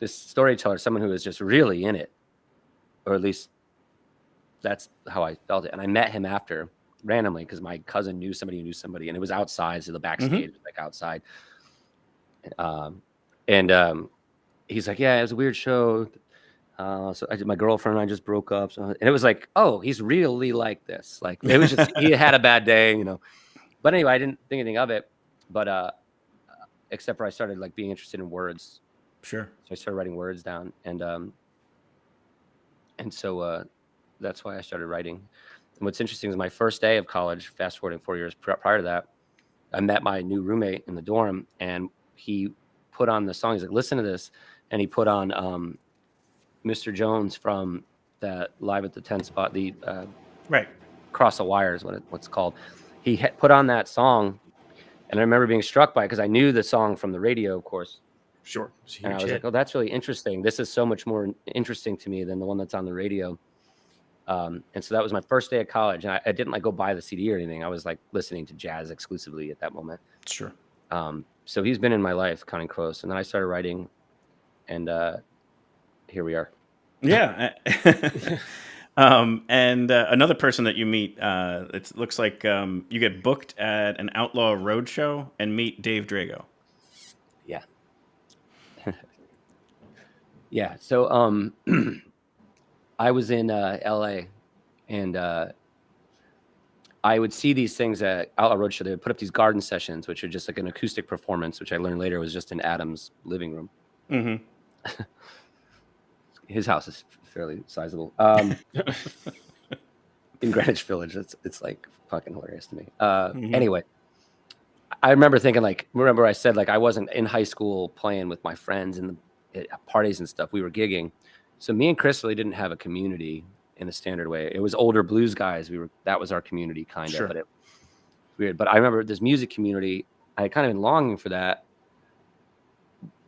storyteller, someone who was just really in it, or at least that's how I felt it. And I met him after randomly because my cousin knew somebody who knew somebody, and it was outside, so the backstage was like outside. And he's like, yeah, it was a weird show. So my girlfriend and I just broke up. And it was like, oh, he's really like this. Like it was just, he had a bad day, But anyway, I didn't think anything of it. But except for I started like being interested in words. Sure. So I started writing words down, and so that's why I started writing. And what's interesting is my first day of college, fast forwarding 4 years prior to that, I met my new roommate in the dorm, and he put on the song. He's like, listen to this. And he put on Mr. Jones from that Live at the 10 Spot, the Cross the Wire is what's called. He put on that song, and I remember being struck by it because I knew the song from the radio, of course. Sure. And I was like, oh, that's really interesting. This is so much more interesting to me than the one that's on the radio. And so that was my first day of college. And I didn't like go buy the CD or anything. I was like listening to jazz exclusively at that moment. Sure. So he's been in my life, Counting Crows. And then I started writing, and here we are. Yeah. And another person that you meet, it looks like you get booked at an Outlaw Road show and meet Dave Drago. Yeah. Yeah. So I was in LA, and I would see these things at Outlaw Roadshow. They would put up these garden sessions, which are just like an acoustic performance, which I learned later was just in Adam's living room. Mm-hmm. His house is fairly sizable. In Greenwich Village, it's like fucking hilarious to me. Anyway, I remember thinking I said I wasn't in high school playing with my friends and at parties and stuff. We were gigging, so me and Chris really didn't have a community in a standard way. It was older blues guys. That was our community kind of, but it was weird. But I remember this music community. I had kind of been longing for that,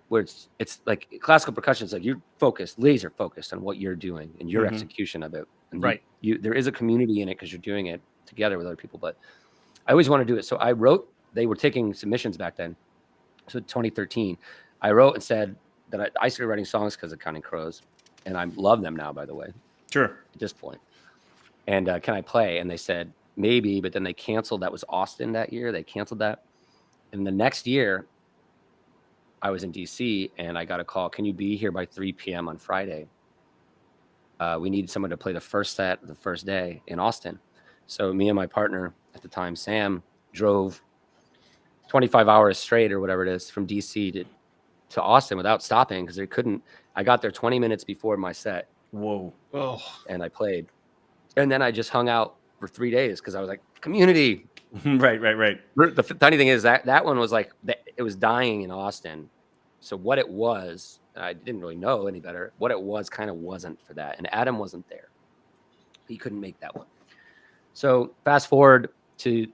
where it's like classical percussion. It's like you're focused, laser focused on what you're doing and your execution of it. And right. There is a community in it because you're doing it together with other people. But I always want to do it. So I wrote. They were taking submissions back then. So 2013, I wrote and said that I started writing songs because of Counting Crows, and I love them now, by the way. Sure. At this point. And can I play? And they said maybe, but then they canceled. That was Austin that year. They canceled that. And the next year, I was in DC, and I got a call. Can you be here by 3 p.m. on Friday? We need someone to play the first set the first day in Austin. So me and my partner at the time, Sam, drove 25 hours straight or whatever it is from DC to Austin without stopping because they couldn't. I got there 20 minutes before my set. Whoa. Oh. And I played. And then I just hung out for 3 days because I was like, community. Right. The funny thing is that one was it was dying in Austin. So what it was, I didn't really know any better. What it was kind of wasn't for that. And Adam wasn't there. He couldn't make that one. So fast forward to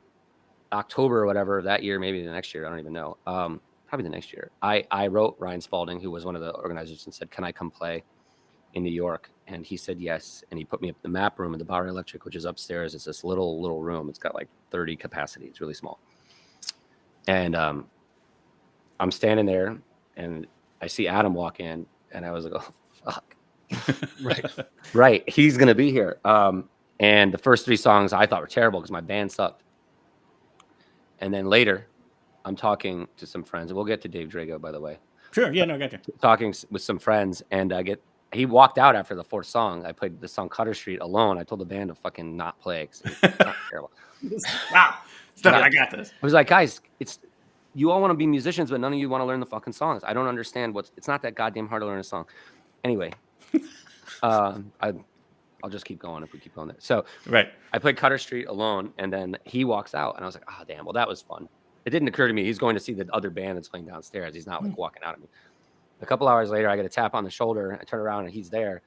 October or whatever that year, maybe the next year. I don't even know. Probably the next year. I wrote Ryan Spalding, who was one of the organizers, and said, can I come play in New York? And he said yes. And he put me up in the map room in the Bowery Electric, which is upstairs. It's this little room. It's got 30 capacity. It's really small. And I'm standing there, and I see Adam walk in, and I was like, oh, fuck. Right. He's going to be here. And the first 3 songs I thought were terrible because my band sucked. And then later, I'm talking to some friends, and we'll get to Dave Drago, by the way. Sure. Yeah, no, gotcha. Talking with some friends, and he walked out after the 4th song. I played the song Cutter Street alone. I told the band to fucking not play because it's not terrible. Wow. Stop, I got this. I was like, guys, you all want to be musicians, but none of you want to learn the fucking songs. I don't understand it's not that goddamn hard to learn a song. Anyway, I'll just keep going if we keep going there. So I played Cutter Street alone, and then he walks out, and I was like, oh, damn, well, that was fun. It didn't occur to me he's going to see the other band that's playing downstairs. He's not walking out at me. A couple hours later, I get a tap on the shoulder. I turn around, and he's there.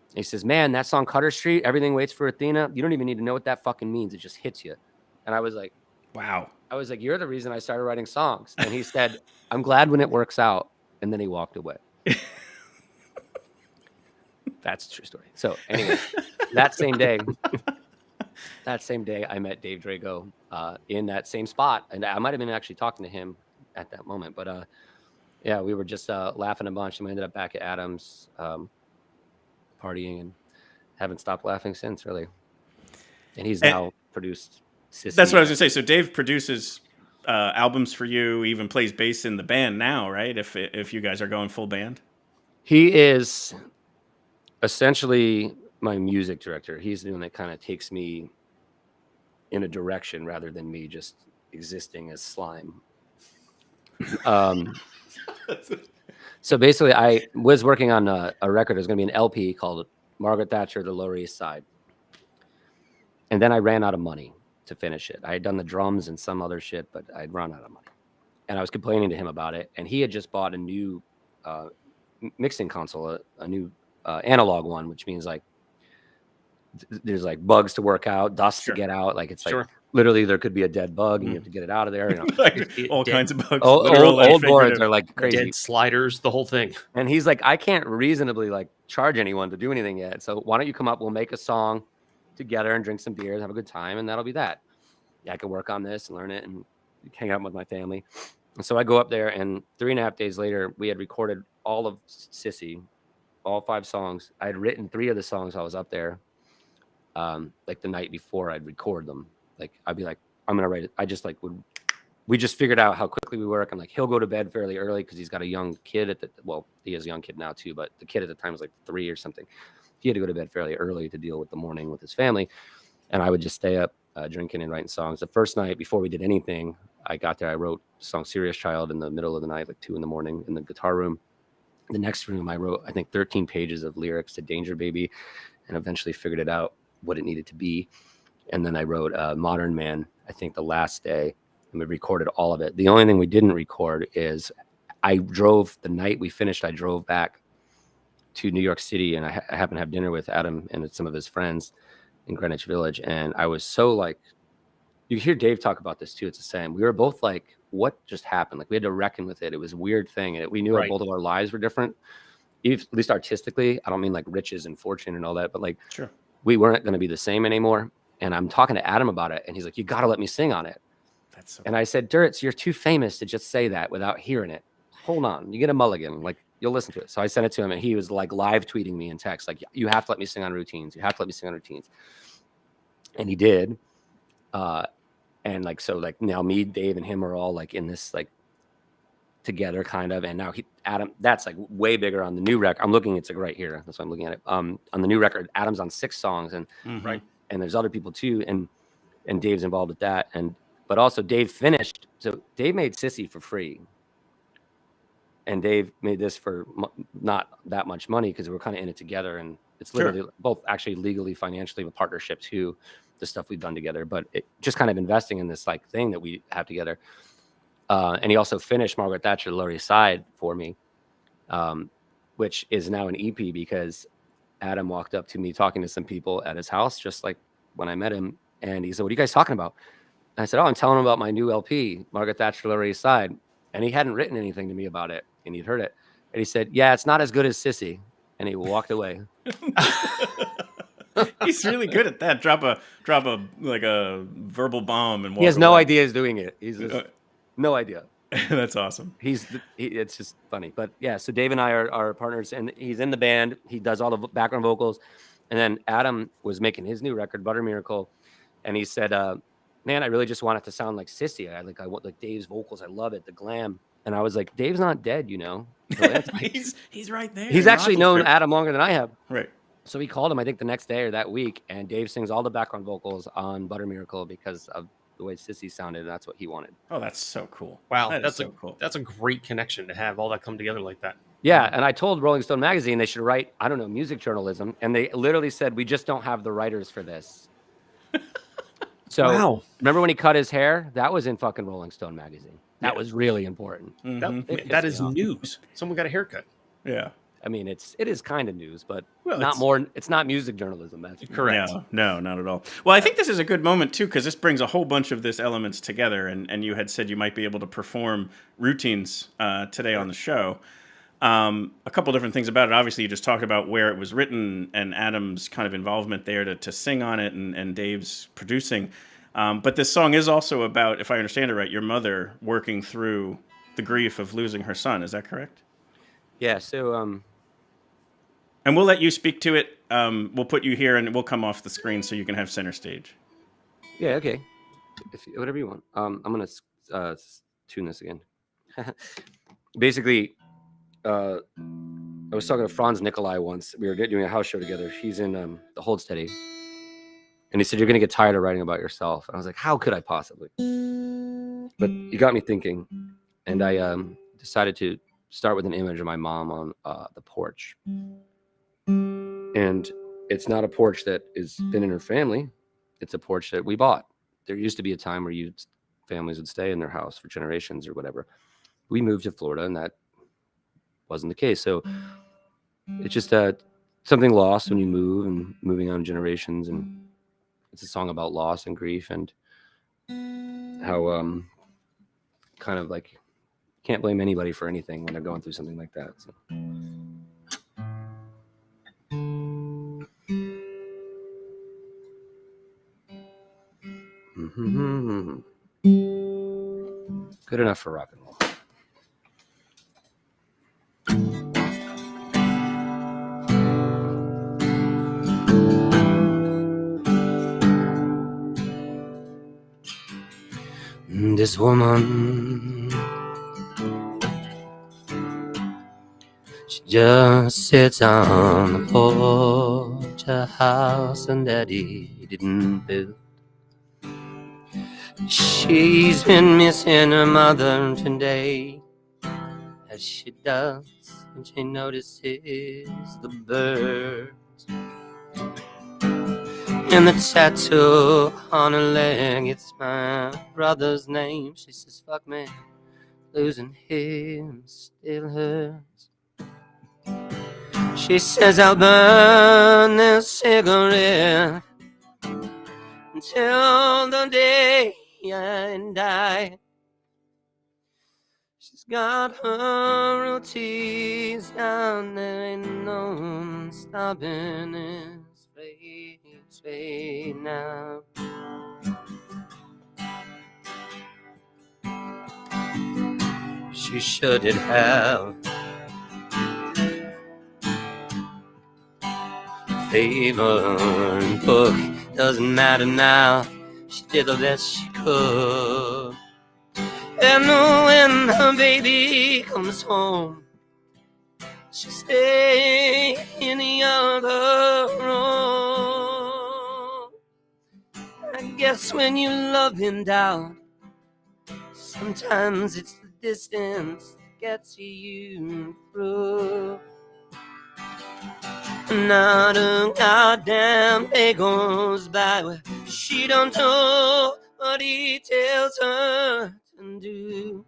And he says, man, that song Cutter Street, Everything Waits for Athena, you don't even need to know what that fucking means. It just hits you. And I was like, wow. I was like, you're the reason I started writing songs. And he said, I'm glad when it works out. And then he walked away. That's a true story. So anyway, that same day, I met Dave Drago in that same spot. And I might have been actually talking to him at that moment. But yeah, we were just laughing a bunch. And we ended up back at Adam's partying and haven't stopped laughing since, really. And he's now produced Cissy. That's what I was going to say. So Dave produces albums for you, even plays bass in the band now, right? If you guys are going full band. He is essentially my music director. He's the one that kind of takes me in a direction rather than me just existing as slime. So basically, I was working on a record. It was going to be an LP called Margaret Thatcher, The Lower East Side. And then I ran out of money to finish it. I had done the drums and some other shit, but I'd run out of money. And I was complaining to him about it. And he had just bought a new mixing console, a new analog one, which means there's bugs to work out, dust to get out. It's literally there could be a dead bug and you have to get it out of there. All kinds of bugs. Old boards are crazy. Dead sliders, the whole thing. And he's like, I can't reasonably charge anyone to do anything yet. So why don't you come up? We'll make a song together and drink some beers, have a good time, and that'll be that. Yeah, I can work on this and learn it and hang out with my family. And so I go up there, and 3.5 days later, we had recorded all of Cissy, all 5 songs. I had written 3 of the songs I was up there. The night before I'd record them. I'd be like, I'm going to write it. I just would we just figured out how quickly we work, and like he'll go to bed fairly early because he's got a young kid he has a young kid now too, but the kid at the time was like 3 or something. He had to go to bed fairly early to deal with the morning with his family, and I would just stay up drinking and writing songs. The first night before we did anything, I got there, I wrote the song Serious Child in the middle of the night, like 2 a.m. in the guitar room. The next room I wrote, I think 13 pages of lyrics to Danger Baby, and eventually figured it out what it needed to be. And then I wrote Modern Man, I think the last day, and we recorded all of it. The only thing we didn't record is the night we finished, I drove back to New York City, and I happened to have dinner with Adam and some of his friends in Greenwich Village. And I was so like, you hear Dave talk about this too. It's the same. We were both like, what just happened? Like we had to reckon with it. It was a weird thing. And we knew both of our lives were different, at least artistically. I don't mean like riches and fortune and all that, but like we weren't going to be the same anymore. And I'm talking to Adam about it. And he's like, you got to let me sing on it. And I said, Duritz, you're too famous to just say that without hearing it. Hold on. You get a mulligan. Like, you'll listen to it. So I sent it to him, and he was like live tweeting me in text, like, you have to let me sing on Routines. You have to let me sing on Routines. And he did. And like, so like now me, Dave, and him are all like in this like together kind of. And now Adam, that's like way bigger on the new record. I'm looking, it's like right here. That's why I'm looking at it. On the new record, Adam's on 6 songs, and and there's other people too. And Dave's involved with that. But also Dave finished. So Dave made Cissy for free. And Dave made this for not that much money because we're kind of in it together. And it's literally both actually legally, financially, a partnership too, the stuff we've done together. But it just kind of investing in this like thing that we have together. And he also finished Margaret Thatcher, The Lower East Side for me, which is now an EP because Adam walked up to me talking to some people at his house, just like when I met him. And he said, what are you guys talking about? And I said, oh, I'm telling him about my new LP, Margaret Thatcher, Lower East Side. And he hadn't written anything to me about it. And he'd heard it. And he said, yeah, it's not as good as Cissy. And he walked away. He's really good at that. Drop a like a verbal bomb and walk he has no away. idea he's doing it. He's just no idea. That's awesome. It's just funny. But yeah, so Dave and I are partners, and he's in the band. He does all the background vocals. And then Adam was making his new record, Butter Miracle. And he said, man, I really just want it to sound like Cissy. I want like Dave's vocals. I love it. The glam. And I was like, Dave's not dead, you know. So he's right there. He's actually known Adam longer than I have. Right. So we called him, I think, the next day or that week, and Dave sings all the background vocals on Butter Miracle because of the way Cissy sounded, and that's what he wanted. Oh, that's so cool. Wow, that's so cool. That's a great connection to have all that come together like that. Yeah, and I told Rolling Stone magazine they should write, I don't know, music journalism, and they literally said, we just don't have the writers for this. So remember when he cut his hair? That was in fucking Rolling Stone magazine. That was really important. Mm-hmm. That is news. Someone got a haircut. Yeah. I mean, it is kind of news, but it's not music journalism. That's correct. No, not at all. Well, I think this is a good moment too, because this brings a whole bunch of this elements together. And you had said you might be able to perform Routines today on the show. A couple different things about it. Obviously, you just talked about where it was written and Adam's kind of involvement there to sing on it, and Dave's producing. But this song is also about, if I understand it right, your mother working through the grief of losing her son. Is that correct? Yeah. So. And we'll let you speak to it. We'll put you here, and we'll come off the screen so you can have center stage. Yeah, okay. Whatever you want. I'm going to tune this again. Basically, I was talking to Franz Nicolai once. We were doing a house show together. He's in the Hold Steady. And he said, you're going to get tired of writing about yourself. And I was like, how could I possibly? But you got me thinking. And I decided to start with an image of my mom on the porch. And it's not a porch that has been in her family. It's a porch that we bought. There used to be a time where families would stay in their house for generations or whatever. We moved to Florida, and that wasn't the case. So it's just something lost when you move, and moving on generations. And it's a song about loss and grief, and how kind of like can't blame anybody for anything when they're going through something like that. So. Mm-hmm. Good enough for rock and roll. This woman, she just sits on the porch, a house and daddy didn't build. She's been missing her mother today, as she does when she notices the birds. And the tattoo on her leg, it's my brother's name. She says, fuck me, losing him still hurts. She says, I'll burn this cigarette until the day I die. She's got her routines down there, ain't no stopping this freight train now. She shouldn't have favorite book, doesn't matter now. She did the best she could. And when her baby comes home, she'll stay in the other room. I guess when you love him down, sometimes it's the distance that gets you through. Not a goddamn day goes by where she don't know what he tells her to do.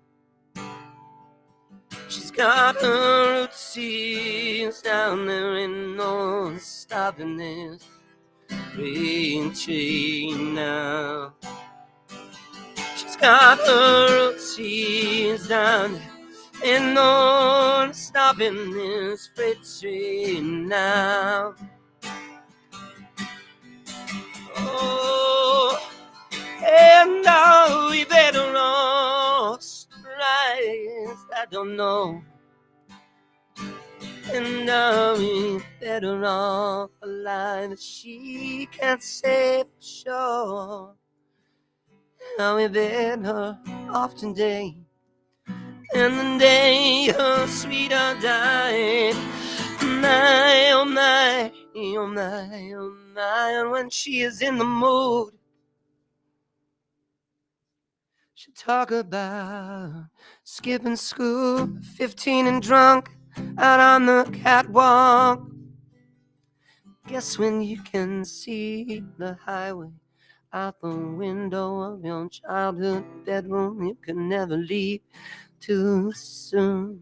She's got her routines down there, ain't no stopping this freight train now. She's got her routines down there, ain't no stopping this freight train now. Oh, and now we better all rise, I don't know. And now we better off alive, she can't say for sure. Now we better off today, and the day her sweetheart died. My, oh my, oh my, oh my. And when she is in the mood, she'll talk about skipping school, 15 and drunk, out on the catwalk. Guess when you can see the highway out the window of your childhood bedroom, you can never leave too soon.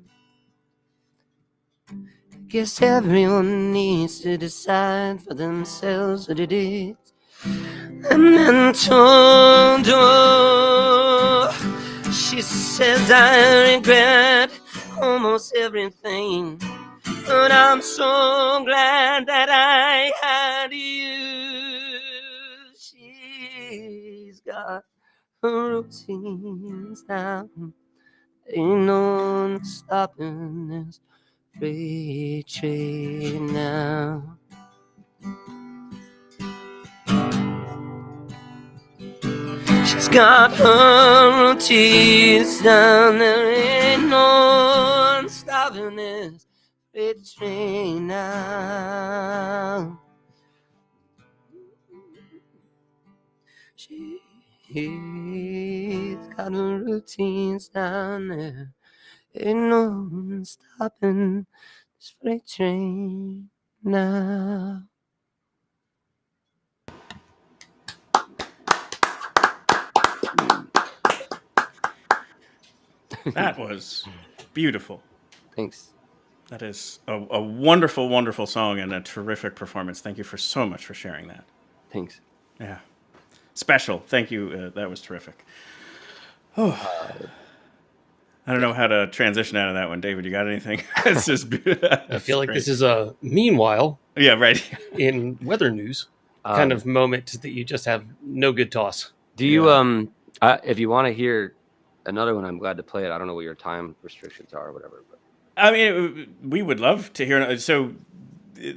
Guess everyone needs to decide for themselves what it is. And then told her, she says, I regret almost everything, but I'm so glad that I had you. She's got her routines down, ain't no stopping this freight train now. She's got her routines down, there ain't no one stopping this freight train now. She's got her routines down there, ain't no one stopping this freight train now. That was beautiful. Thanks. That is a wonderful, wonderful song and a terrific performance. Thank you so much for sharing that. Thanks. Yeah. Special. Thank you. That was terrific. Oh. I don't know how to transition out of that one. David, you got anything? It's just I feel like this is a meanwhile. Yeah, right. In weather news kind of moment that you just have no good toss. Do you if you want to hear another one, I'm glad to play it. I don't know what your time restrictions are or whatever. But. I mean, we would love to hear. So,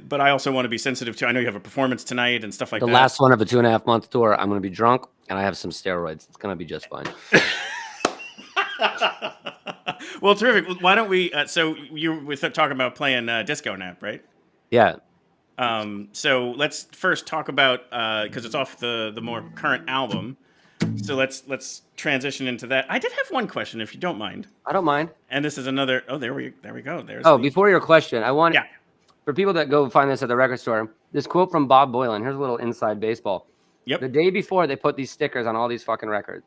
but I also want to be sensitive to. I know you have a performance tonight and stuff like that. The last one of a 2.5 month tour. I'm going to be drunk and I have some steroids. It's going to be just fine. Well, terrific. Why don't we? So you were talking about playing Disco Nap, right? Yeah. So let's first talk about because it's off the more current album. So let's transition into that. I did have one question, if you don't mind. I don't mind. And this is another. Oh, there we go. There's. Before your question, I want Yeah. for people that go find this at the record store. This quote from Bob Boilen. Here's a little inside baseball. Yep. The day before they put these stickers on all these fucking records,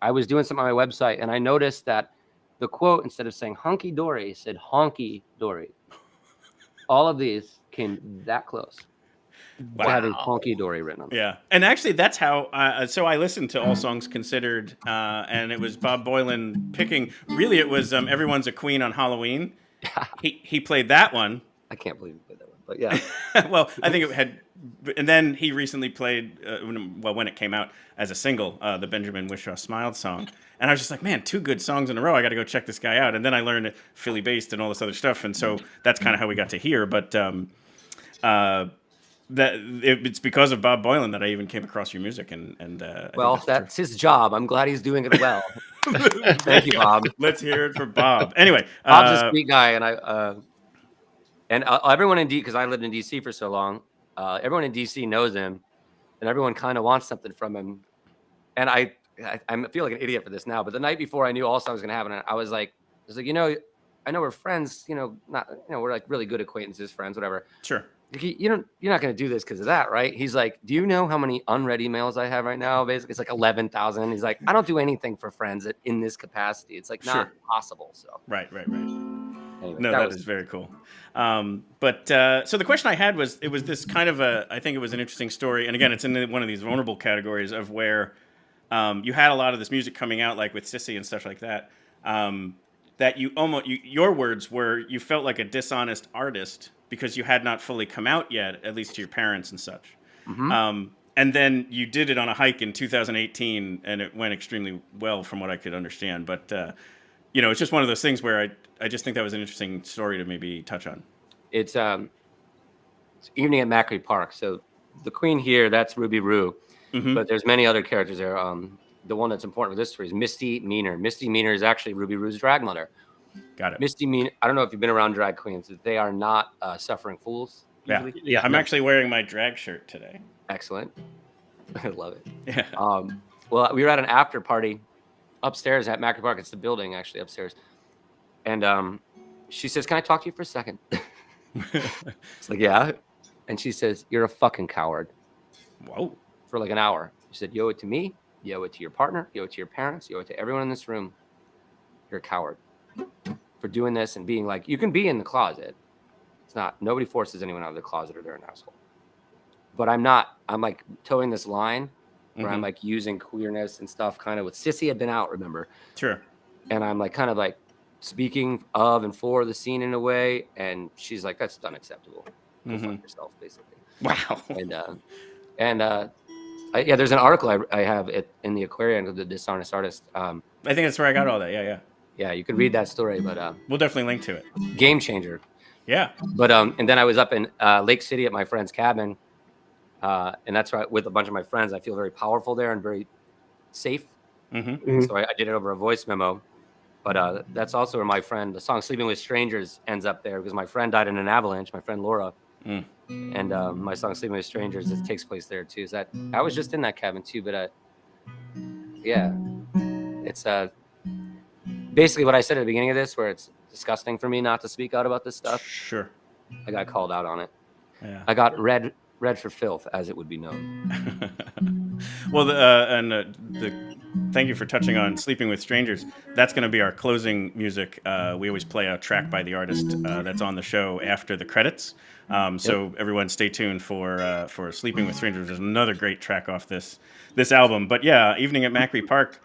I was doing something on my website and I noticed that the quote, instead of saying hunky dory, said honky dory. All of these came that close. Wow. To having honky dory written on them. Yeah, and actually, that's how. So I listened to All Songs Considered, and it was Bob Boilen picking. Really, it was "Everyone's a Queen" on Halloween. He played that one. I can't believe he played that one, but yeah. Well, I think it had, and then he recently played. When it came out as a single, the Benjamin Whishaw Smiled song, and I was just like, man, 2 good songs in a row. I got to go check this guy out. And then I learned Philly based and all this other stuff, and so that's kind of how we got to here. But it's because of Bob Boilen that I even came across your music, and well, that's his job. I'm glad he's doing it well. Thank you, Bob. Let's hear it for Bob. Anyway, Bob's a sweet guy, and everyone in because I lived in DC for so long, everyone in DC knows him, and everyone kind of wants something from him. And I feel like an idiot for this now, but the night before I knew All Star was gonna happen, I was like, I know we're friends, we're like really good acquaintances, friends, whatever. Sure. You're not going to do this because of that, right? He's like, do you know how many unread emails I have right now? Basically, it's like 11,000. He's like, I don't do anything for friends in this capacity. It's like not possible. So right. Anyway, No, that is very cool. So the question I had was, it was this kind of I think it was an interesting story. And again, it's in one of these vulnerable categories of where you had a lot of this music coming out, like with Cissy and stuff like that, that your words were, you felt like a dishonest artist because you had not fully come out yet, at least to your parents and such. Mm-hmm. And then you did it on a hike in 2018, and it went extremely well from what I could understand. But, it's just one of those things where I just think that was an interesting story to maybe touch on. It's evening at Macri Park. So the queen here, that's Ruby Roo. Mm-hmm. But there's many other characters there. The one that's important with this story is Misty Meaner. Misty Meaner is actually Ruby Roo's drag mother. Got it. Misty Meaner, I don't know if you've been around drag queens. They are not suffering fools. Usually. Yeah. I'm actually wearing my drag shirt today. Excellent. I love it. Yeah. Well, we were at an after party upstairs at Macri Park. It's the building actually upstairs. And she says, "Can I talk to you for a second?" It's like, yeah. And she says, "You're a fucking coward." Whoa. For like an hour. She said, "You owe it to me. You owe it to your partner. You owe it to your parents. You owe it to everyone in this room. You're a coward for doing this and being like, you can be in the closet. It's not, nobody forces anyone out of the closet or they're an asshole. But I'm like towing this line where I'm like using queerness and stuff kind of with Cissy had been out, remember? Sure. And I'm like kind of like speaking of and for the scene in a way. And she's like, that's unacceptable. Go fuck yourself, basically. Wow. Yeah, there's an article I have in the Aquarian of the Dishonest Artist. I think that's where I got all that. Yeah. Yeah, you could read that story, but we'll definitely link to it. Game changer. Yeah. But and then I was up in Lake City at my friend's cabin, and that's right with a bunch of my friends. I feel very powerful there and very safe. So I did it over a voice memo. But that's also where my friend, the song "Sleeping with Strangers" ends up there because my friend died in an avalanche. My friend Laura. And my song "Sleeping with Strangers" it takes place there too. So I was just in that cabin too. But yeah, it's basically what I said at the beginning of this, where it's disgusting for me not to speak out about this stuff. Sure. I got called out on it. Yeah. I got read for filth, as it would be known. Well, thank you for touching on "Sleeping with Strangers." That's going to be our closing music. We always play a track by the artist that's on the show after the credits. So everyone stay tuned for "Sleeping with Strangers." There's another great track off this album. But yeah, "Evening at Macri Park"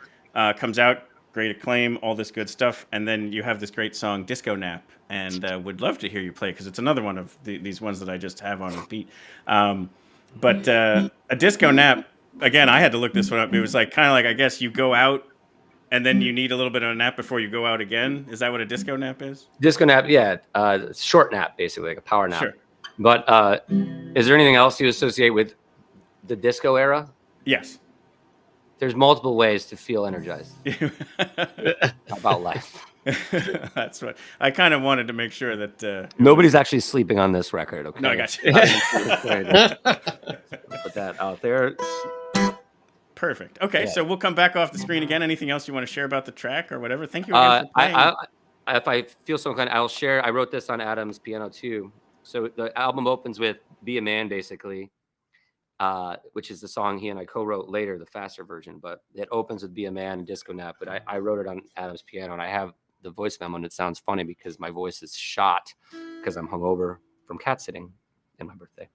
comes out, great acclaim, all this good stuff, and then you have this great song "Disco Nap," and would love to hear you play because it's another one of these ones that I just have on repeat. But a disco nap, again, I had to look this one up. It was like kind of like, I guess you go out and then you need a little bit of a nap before you go out again. Is that what a disco nap is? Disco nap, yeah, short nap basically, like a power nap. Sure. But is there anything else you associate with the disco era? Yes. there's multiple ways to feel energized about life. That's what I kind of wanted to make sure that Nobody's actually sleeping on this record. Okay. No, I got you. Put that out there. Perfect. Okay, Yeah. so we'll come back off the screen again. Anything else you want to share about the track or whatever? Thank you again for playing. If I feel so kind, I'll share. I wrote this on Adam's piano too. So the album opens with "Be a Man," basically, which is the song he and I co-wrote later, the faster version. But it opens with "Be a Man" and "Disco Nap." But I wrote it on Adam's piano, and I have the voice memo, and it sounds funny because my voice is shot because I'm hungover from cat sitting in my birthday.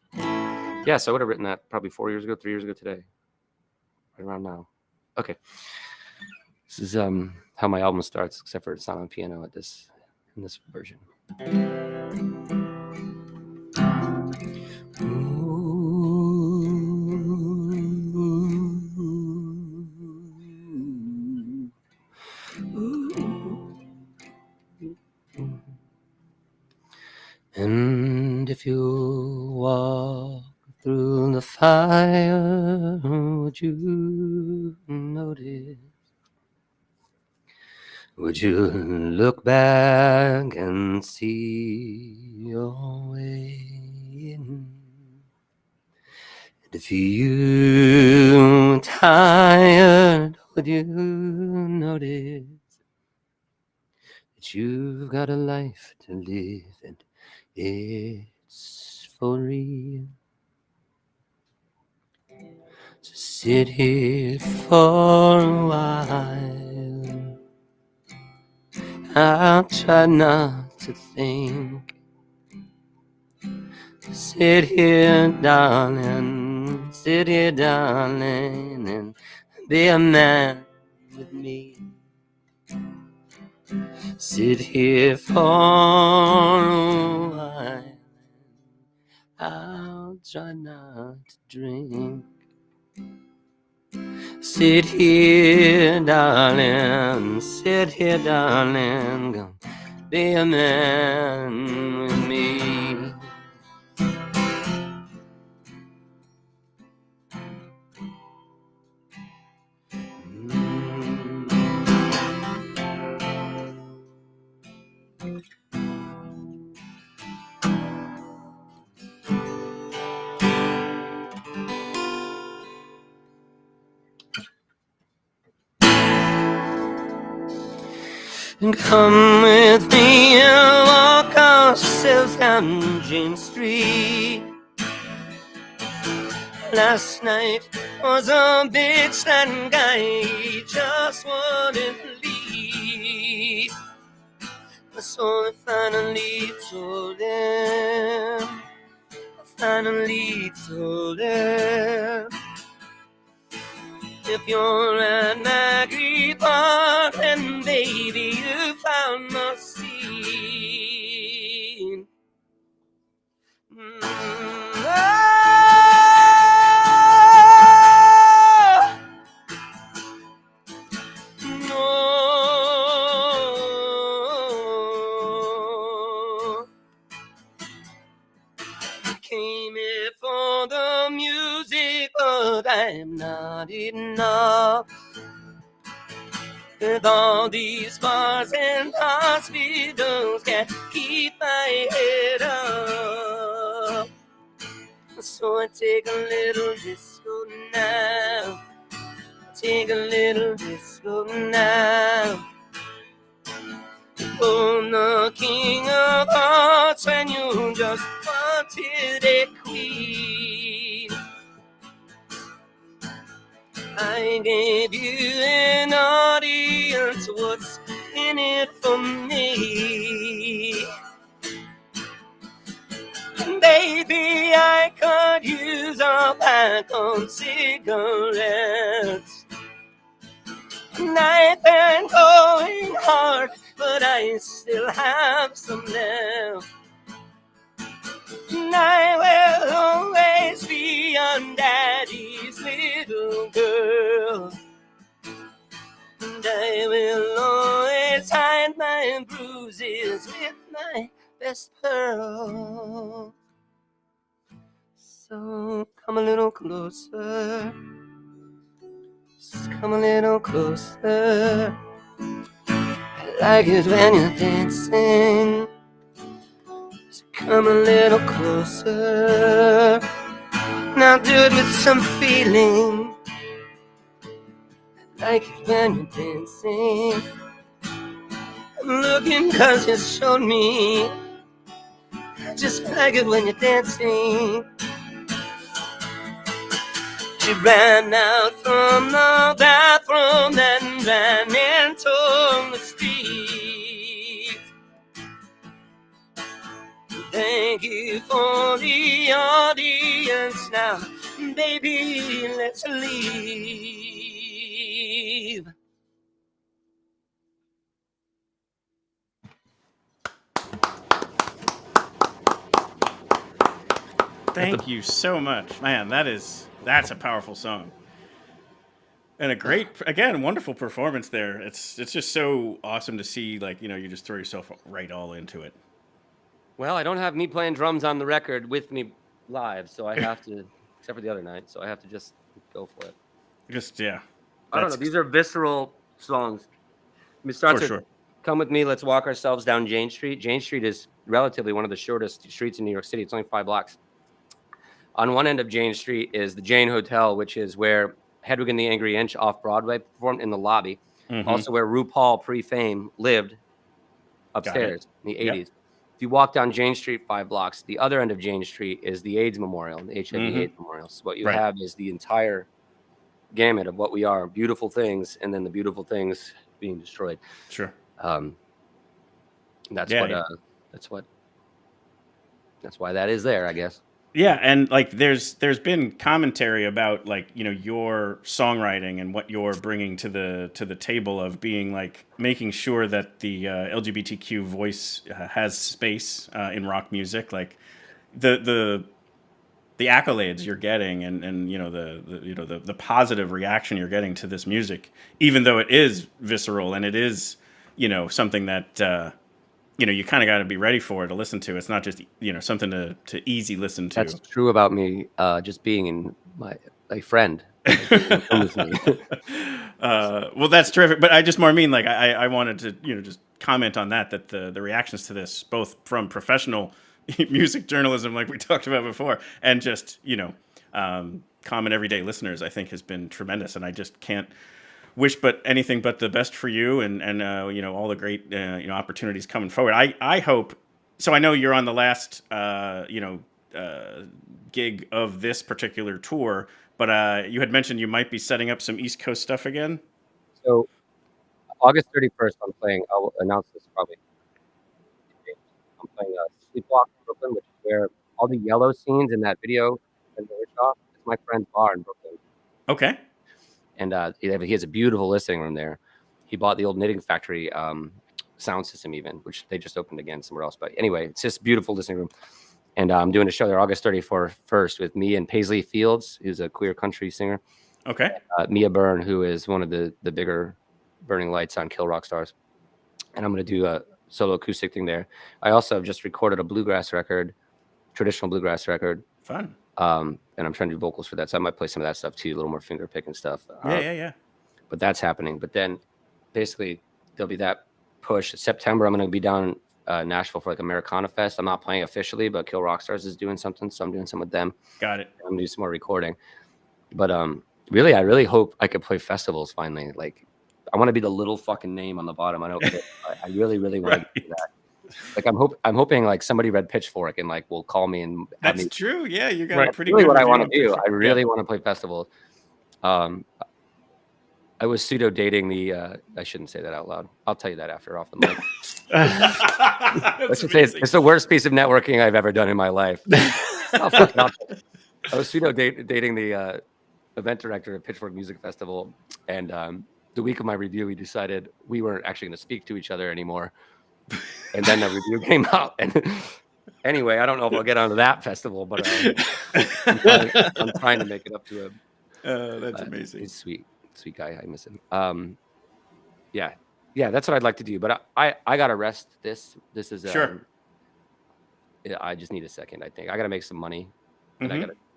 Yeah, so I would have written that probably 3 years ago today. Right around now. Okay. This is how my album starts, except for it's not on piano in this version. And if you walk through the fire, would you notice? Would you look back and see your way in? And if you tired, would you notice that you've got a life to live and it's for real? So sit here for a while. I'll try not to think. Sit here, darling, and be a man with me. Sit here for a while. I'll try not to drink. Sit here, darling, come be a man with me. And come with me and walk ourselves down Jane Street. Last night was a bitch, that guy just wouldn't leave. So I finally told him, if you're at Macri Park, then baby you found my scene. Came here for the music, but I'm not enough. With all these bars and hospitals, can't keep my head up. So I take a little disco now. Oh, the king of hearts, when you just wanted a queen. I gave you an audience, what's in it for me? Baby, I could use a pack of cigarettes. I've been going hard, but I still have some left. And I will always be on Daddy's little girl. And I will always hide my bruises with my best pearl. So come a little closer. Just come a little closer. I like it when you're dancing. Just come a little closer. Now do it with some feeling. I like it when you're dancing. I'm looking 'cause you showed me. Just like it when you're dancing. She ran out from the bathroom, then ran into the street. Thank you for the audience. Now, baby, let's leave. Thank you so much, man. That's a powerful song, and a great, again, wonderful performance there. It's just so awesome to see, like, you just throw yourself right all into it. Well, I don't have me playing drums on the record with me live, so I have to, except for the other night, so I have to just go for it. I don't know. These are visceral songs. We start to sure. Come with me. Let's walk ourselves down Jane Street. Jane Street is relatively one of the shortest streets in New York City. It's only 5 blocks. On one end of Jane Street is the Jane Hotel, which is where Hedwig and the Angry Inch off Broadway performed in the lobby. Mm-hmm. Also where RuPaul pre-fame lived upstairs in the 80s. Yep. If you walk down Jane Street 5 blocks, the other end of Jane Street is the AIDS Memorial, the HIV AIDS Memorial. So what you have is the entire gamut of what we are, beautiful things, and then the beautiful things being destroyed. Sure. That's why that is there, I guess. Yeah, and like there's been commentary about, like, your songwriting and what you're bringing to the table of being, like, making sure that the LGBTQ voice has space in rock music, like the accolades you're getting and the positive reaction you're getting to this music, even though it is visceral and it is something that you kind of got to be ready for to listen to. It's not just something to easy listen to. That's true about me. Just being in my friend. Well, that's terrific. But I just more mean, like, I wanted to just comment on that the reactions to this, both from professional music journalism, like we talked about before, and just common everyday listeners, I think has been tremendous. And I just can't wish but anything but the best for you and all the great opportunities coming forward. I hope so. I know you're on the last gig of this particular tour, but you had mentioned you might be setting up some East Coast stuff again. So August 31st, I'm playing. I'll announce this probably. I'm playing Sleepwalk in Brooklyn, which is where all the yellow scenes in that video in the Whishaw. It's my friend's bar in Brooklyn. Okay. And he has a beautiful listening room there. He bought the old Knitting Factory sound system even, which they just opened again somewhere else. But anyway, it's just a beautiful listening room. And I'm doing a show there August 31st with me and Paisley Fields, who's a queer country singer. Okay. Mia Byrne, who is one of the bigger Burning Lights on Kill Rock Stars. And I'm going to do a solo acoustic thing there. I also have just recorded a bluegrass record, traditional bluegrass record. Fun. And I'm trying to do vocals for that. So I might play some of that stuff too, a little more finger picking stuff. Yeah. But that's happening. But then basically there'll be that push. September, I'm going to be down in Nashville for like Americana Fest. I'm not playing officially, but Kill Rock Stars is doing something. So I'm doing some with them. Got it. I'm going to do some more recording. But really, I really hope I could play festivals finally. Like, I want to be the little fucking name on the bottom. I don't. I really, really want to do that. Like, I'm hoping like somebody read Pitchfork and like will call me and have that's me, true. Yeah, you got a pretty really good what I review want on to do. Pitchfork. I really want to play festivals. I was pseudo dating the. I shouldn't say that out loud. I'll tell you that after off the mic. Let's just say it's the worst piece of networking I've ever done in my life. I was pseudo dating the event director of Pitchfork Music Festival, and the week of my review, we decided we weren't actually going to speak to each other anymore. And then the review came out, and anyway, I don't know if I'll get onto that festival, but I'm trying to make it up to him. That's amazing. He's sweet guy. I miss him. Yeah, that's what I'd like to do. But I gotta rest. This is sure. I just need a second. I think I gotta make some money, and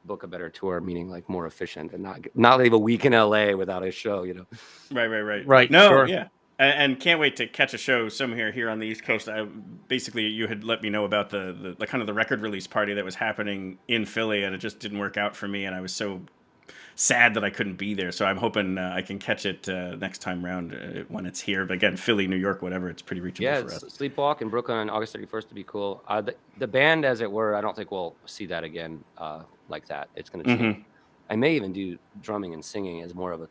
book a better tour, meaning like more efficient, and not leave a week in LA without a show, you know. Right. No, sure. yeah. And can't wait to catch a show somewhere here on the East Coast. Basically, you had let me know about the kind of the record release party that was happening in Philly, and it just didn't work out for me, and I was so sad that I couldn't be there. So I'm hoping I can catch it next time round when it's here. But again, Philly, New York, whatever, it's pretty reachable for us. Sleepwalk in Brooklyn on August 31st to be cool. The band, as it were, I don't think we'll see that again like that. It's going to change. I may even do drumming and singing as more of a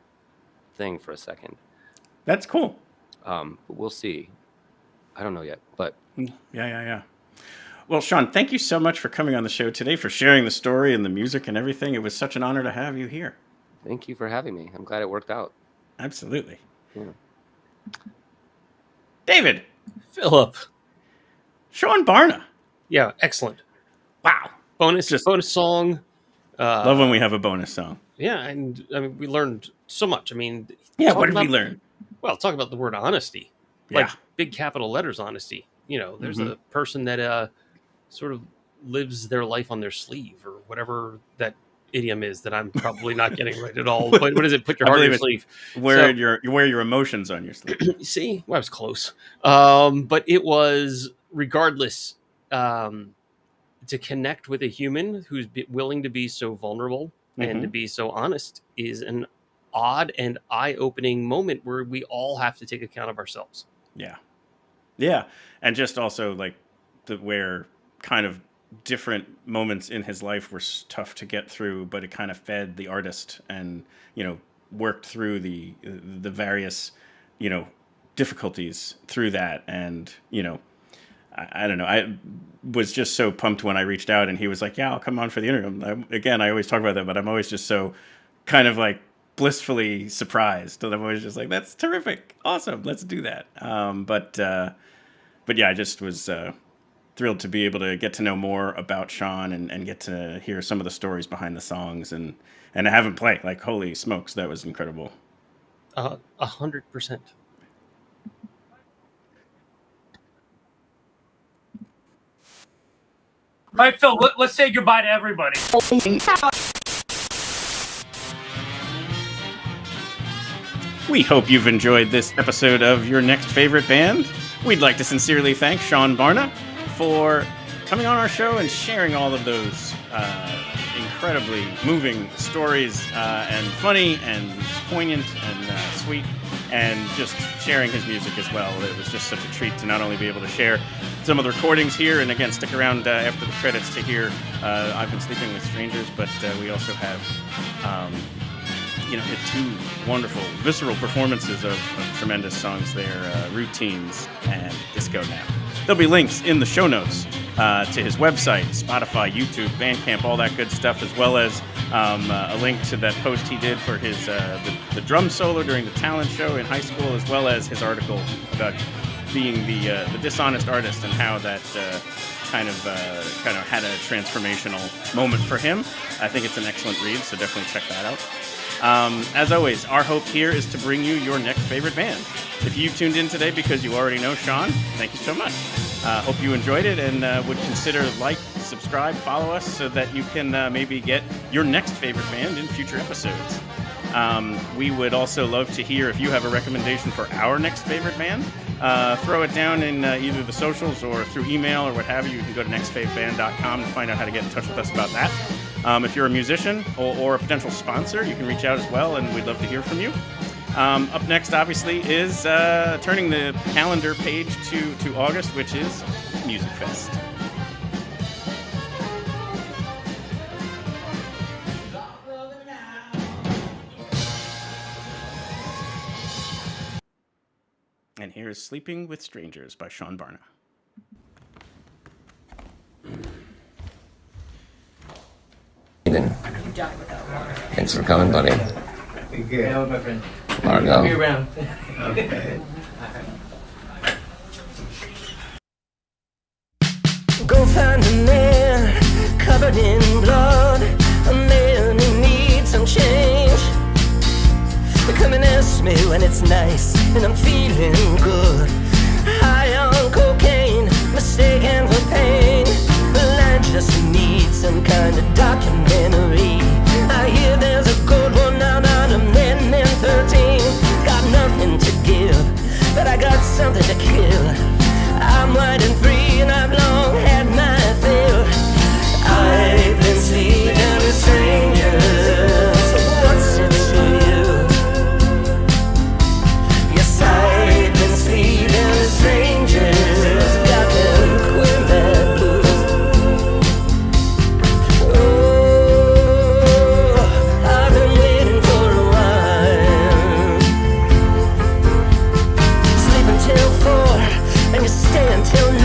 thing for a second. That's cool. But we'll see. I don't know yet, but yeah. Well, Seán, thank you so much for coming on the show today, for sharing the story and the music and everything. It was such an honor to have you here. Thank you for having me. I'm glad it worked out. Absolutely. Yeah. David. Philip. Seán Barna. Yeah, excellent. Wow. Bonus song. Love when we have a bonus song. Yeah, and I mean, we learned so much. I mean, what did we learn? Well, talk about the word honesty. Like big capital letters honesty. You know, there's a person that sort of lives their life on their sleeve, or whatever that idiom is that I'm probably not getting right at all. But what is it? Put your heart on your sleeve. Wear your emotions on your sleeve. See, well, I was close. But it was, regardless, to connect with a human who's willing to be so vulnerable and to be so honest is an odd and eye-opening moment where we all have to take account of ourselves. Yeah. And just also like where kind of different moments in his life were tough to get through, but it kind of fed the artist and, you know, worked through the various, you know, difficulties through that. And, you know, I don't know. I was just so pumped when I reached out and he was like, yeah, I'll come on for the interview. Again, I always talk about that, but I'm always just so kind of like blissfully surprised. And I'm always just like, that's terrific. Awesome. Let's do that. But yeah, I just was thrilled to be able to get to know more about Seán and get to hear some of the stories behind the songs and have him play. Like, holy smokes, that was incredible. 100%. All right, Phil, let's say goodbye to everybody. We hope you've enjoyed this episode of Your Next Favorite Band. We'd like to sincerely thank Seán Barna for coming on our show and sharing all of those incredibly moving stories and funny and poignant and sweet, and just sharing his music as well. It was just such a treat to not only be able to share some of the recordings here, and again, stick around after the credits to hear I've Been Sleeping with Strangers, but we also have hit two wonderful visceral performances of tremendous songs there, Routines and Disco Nap. There'll be links in the show notes to his website, Spotify, YouTube, Bandcamp, all that good stuff, as well as a link to that post he did for his the drum solo during the talent show in high school, as well as his article about being the dishonest artist and how that kind of had a transformational moment for him. I think it's an excellent read, so definitely check that out. As always, our hope here is to bring you your next favorite band. If you tuned in today because you already know Seán, thank you so much. Hope you enjoyed it and would consider like, subscribe, follow us so that you can maybe get your next favorite band in future episodes. We would also love to hear if you have a recommendation for our next favorite band. Throw it down in either the socials or through email or what have you. You can go to nextfaveband.com to find out how to get in touch with us about that. If you're a musician or a potential sponsor, you can reach out as well, and we'd love to hear from you. Up next, obviously, is turning the calendar page to August, which is Music Fest. And here is Sleeping with Strangers by Seán Barna. Thanks for coming, buddy. Yeah, my friend. Margo. Be around. Go find a man covered in blood, a man who needs some change. Come and ask me when it's nice and I'm feeling good. High on cocaine, mistaken for pain. The line just need some kind of documentary. I hear there's a good one out on Amendment 13. Got nothing to give, but I got something to kill. I'm white and free and I've long had my fill. I've been sleeping with strangers. What's it to you? Yes, I've been sleeping with strangers. Got them queer mad blues. Oh, I've been waiting for a while. Sleep until 4 and you stay until 9.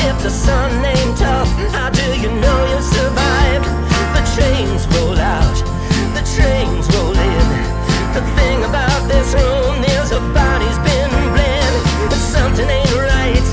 If the sun ain't tough, how do you know you survived? The trains roll out, the trains roll in. The thing about this room is a body's been bled. But something ain't right,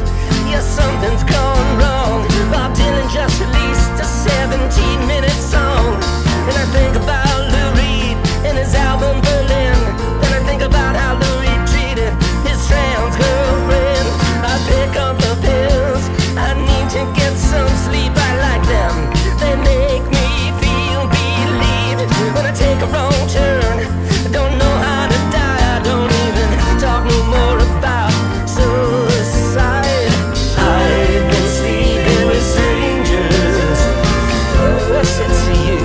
yeah, something's gone wrong. Bob Dylan just released a 17-minute song. And I think about Lou Reed and his album Berlin. Then I think about how Lou Reed treated his trans girlfriend. I pick up the pills, I need to get some sleep. I like them, they make me feel believed. When I take a wrong turn, I don't know how to die. I don't even talk no more about suicide. I've been sleeping with strangers. What's it to you?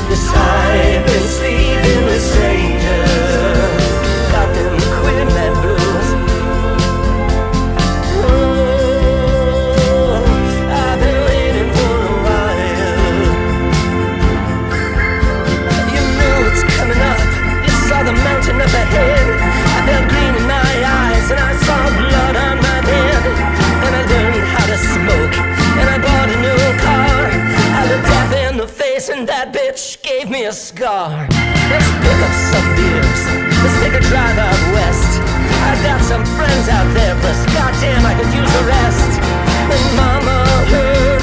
Yes, I've been sleeping with strangers. Got them queer mad blues. Oh, I've been waiting for a while. You knew it's coming up. You saw the mountain up ahead. I felt green in my eyes and I saw blood on my bed. And I learned how to smoke and I bought a new car. I looked death in the face and that bitch gave me a scar. Let's pick up some beers. Let's take a drive out west. I got some friends out there, plus goddamn I could use a rest. And mama heard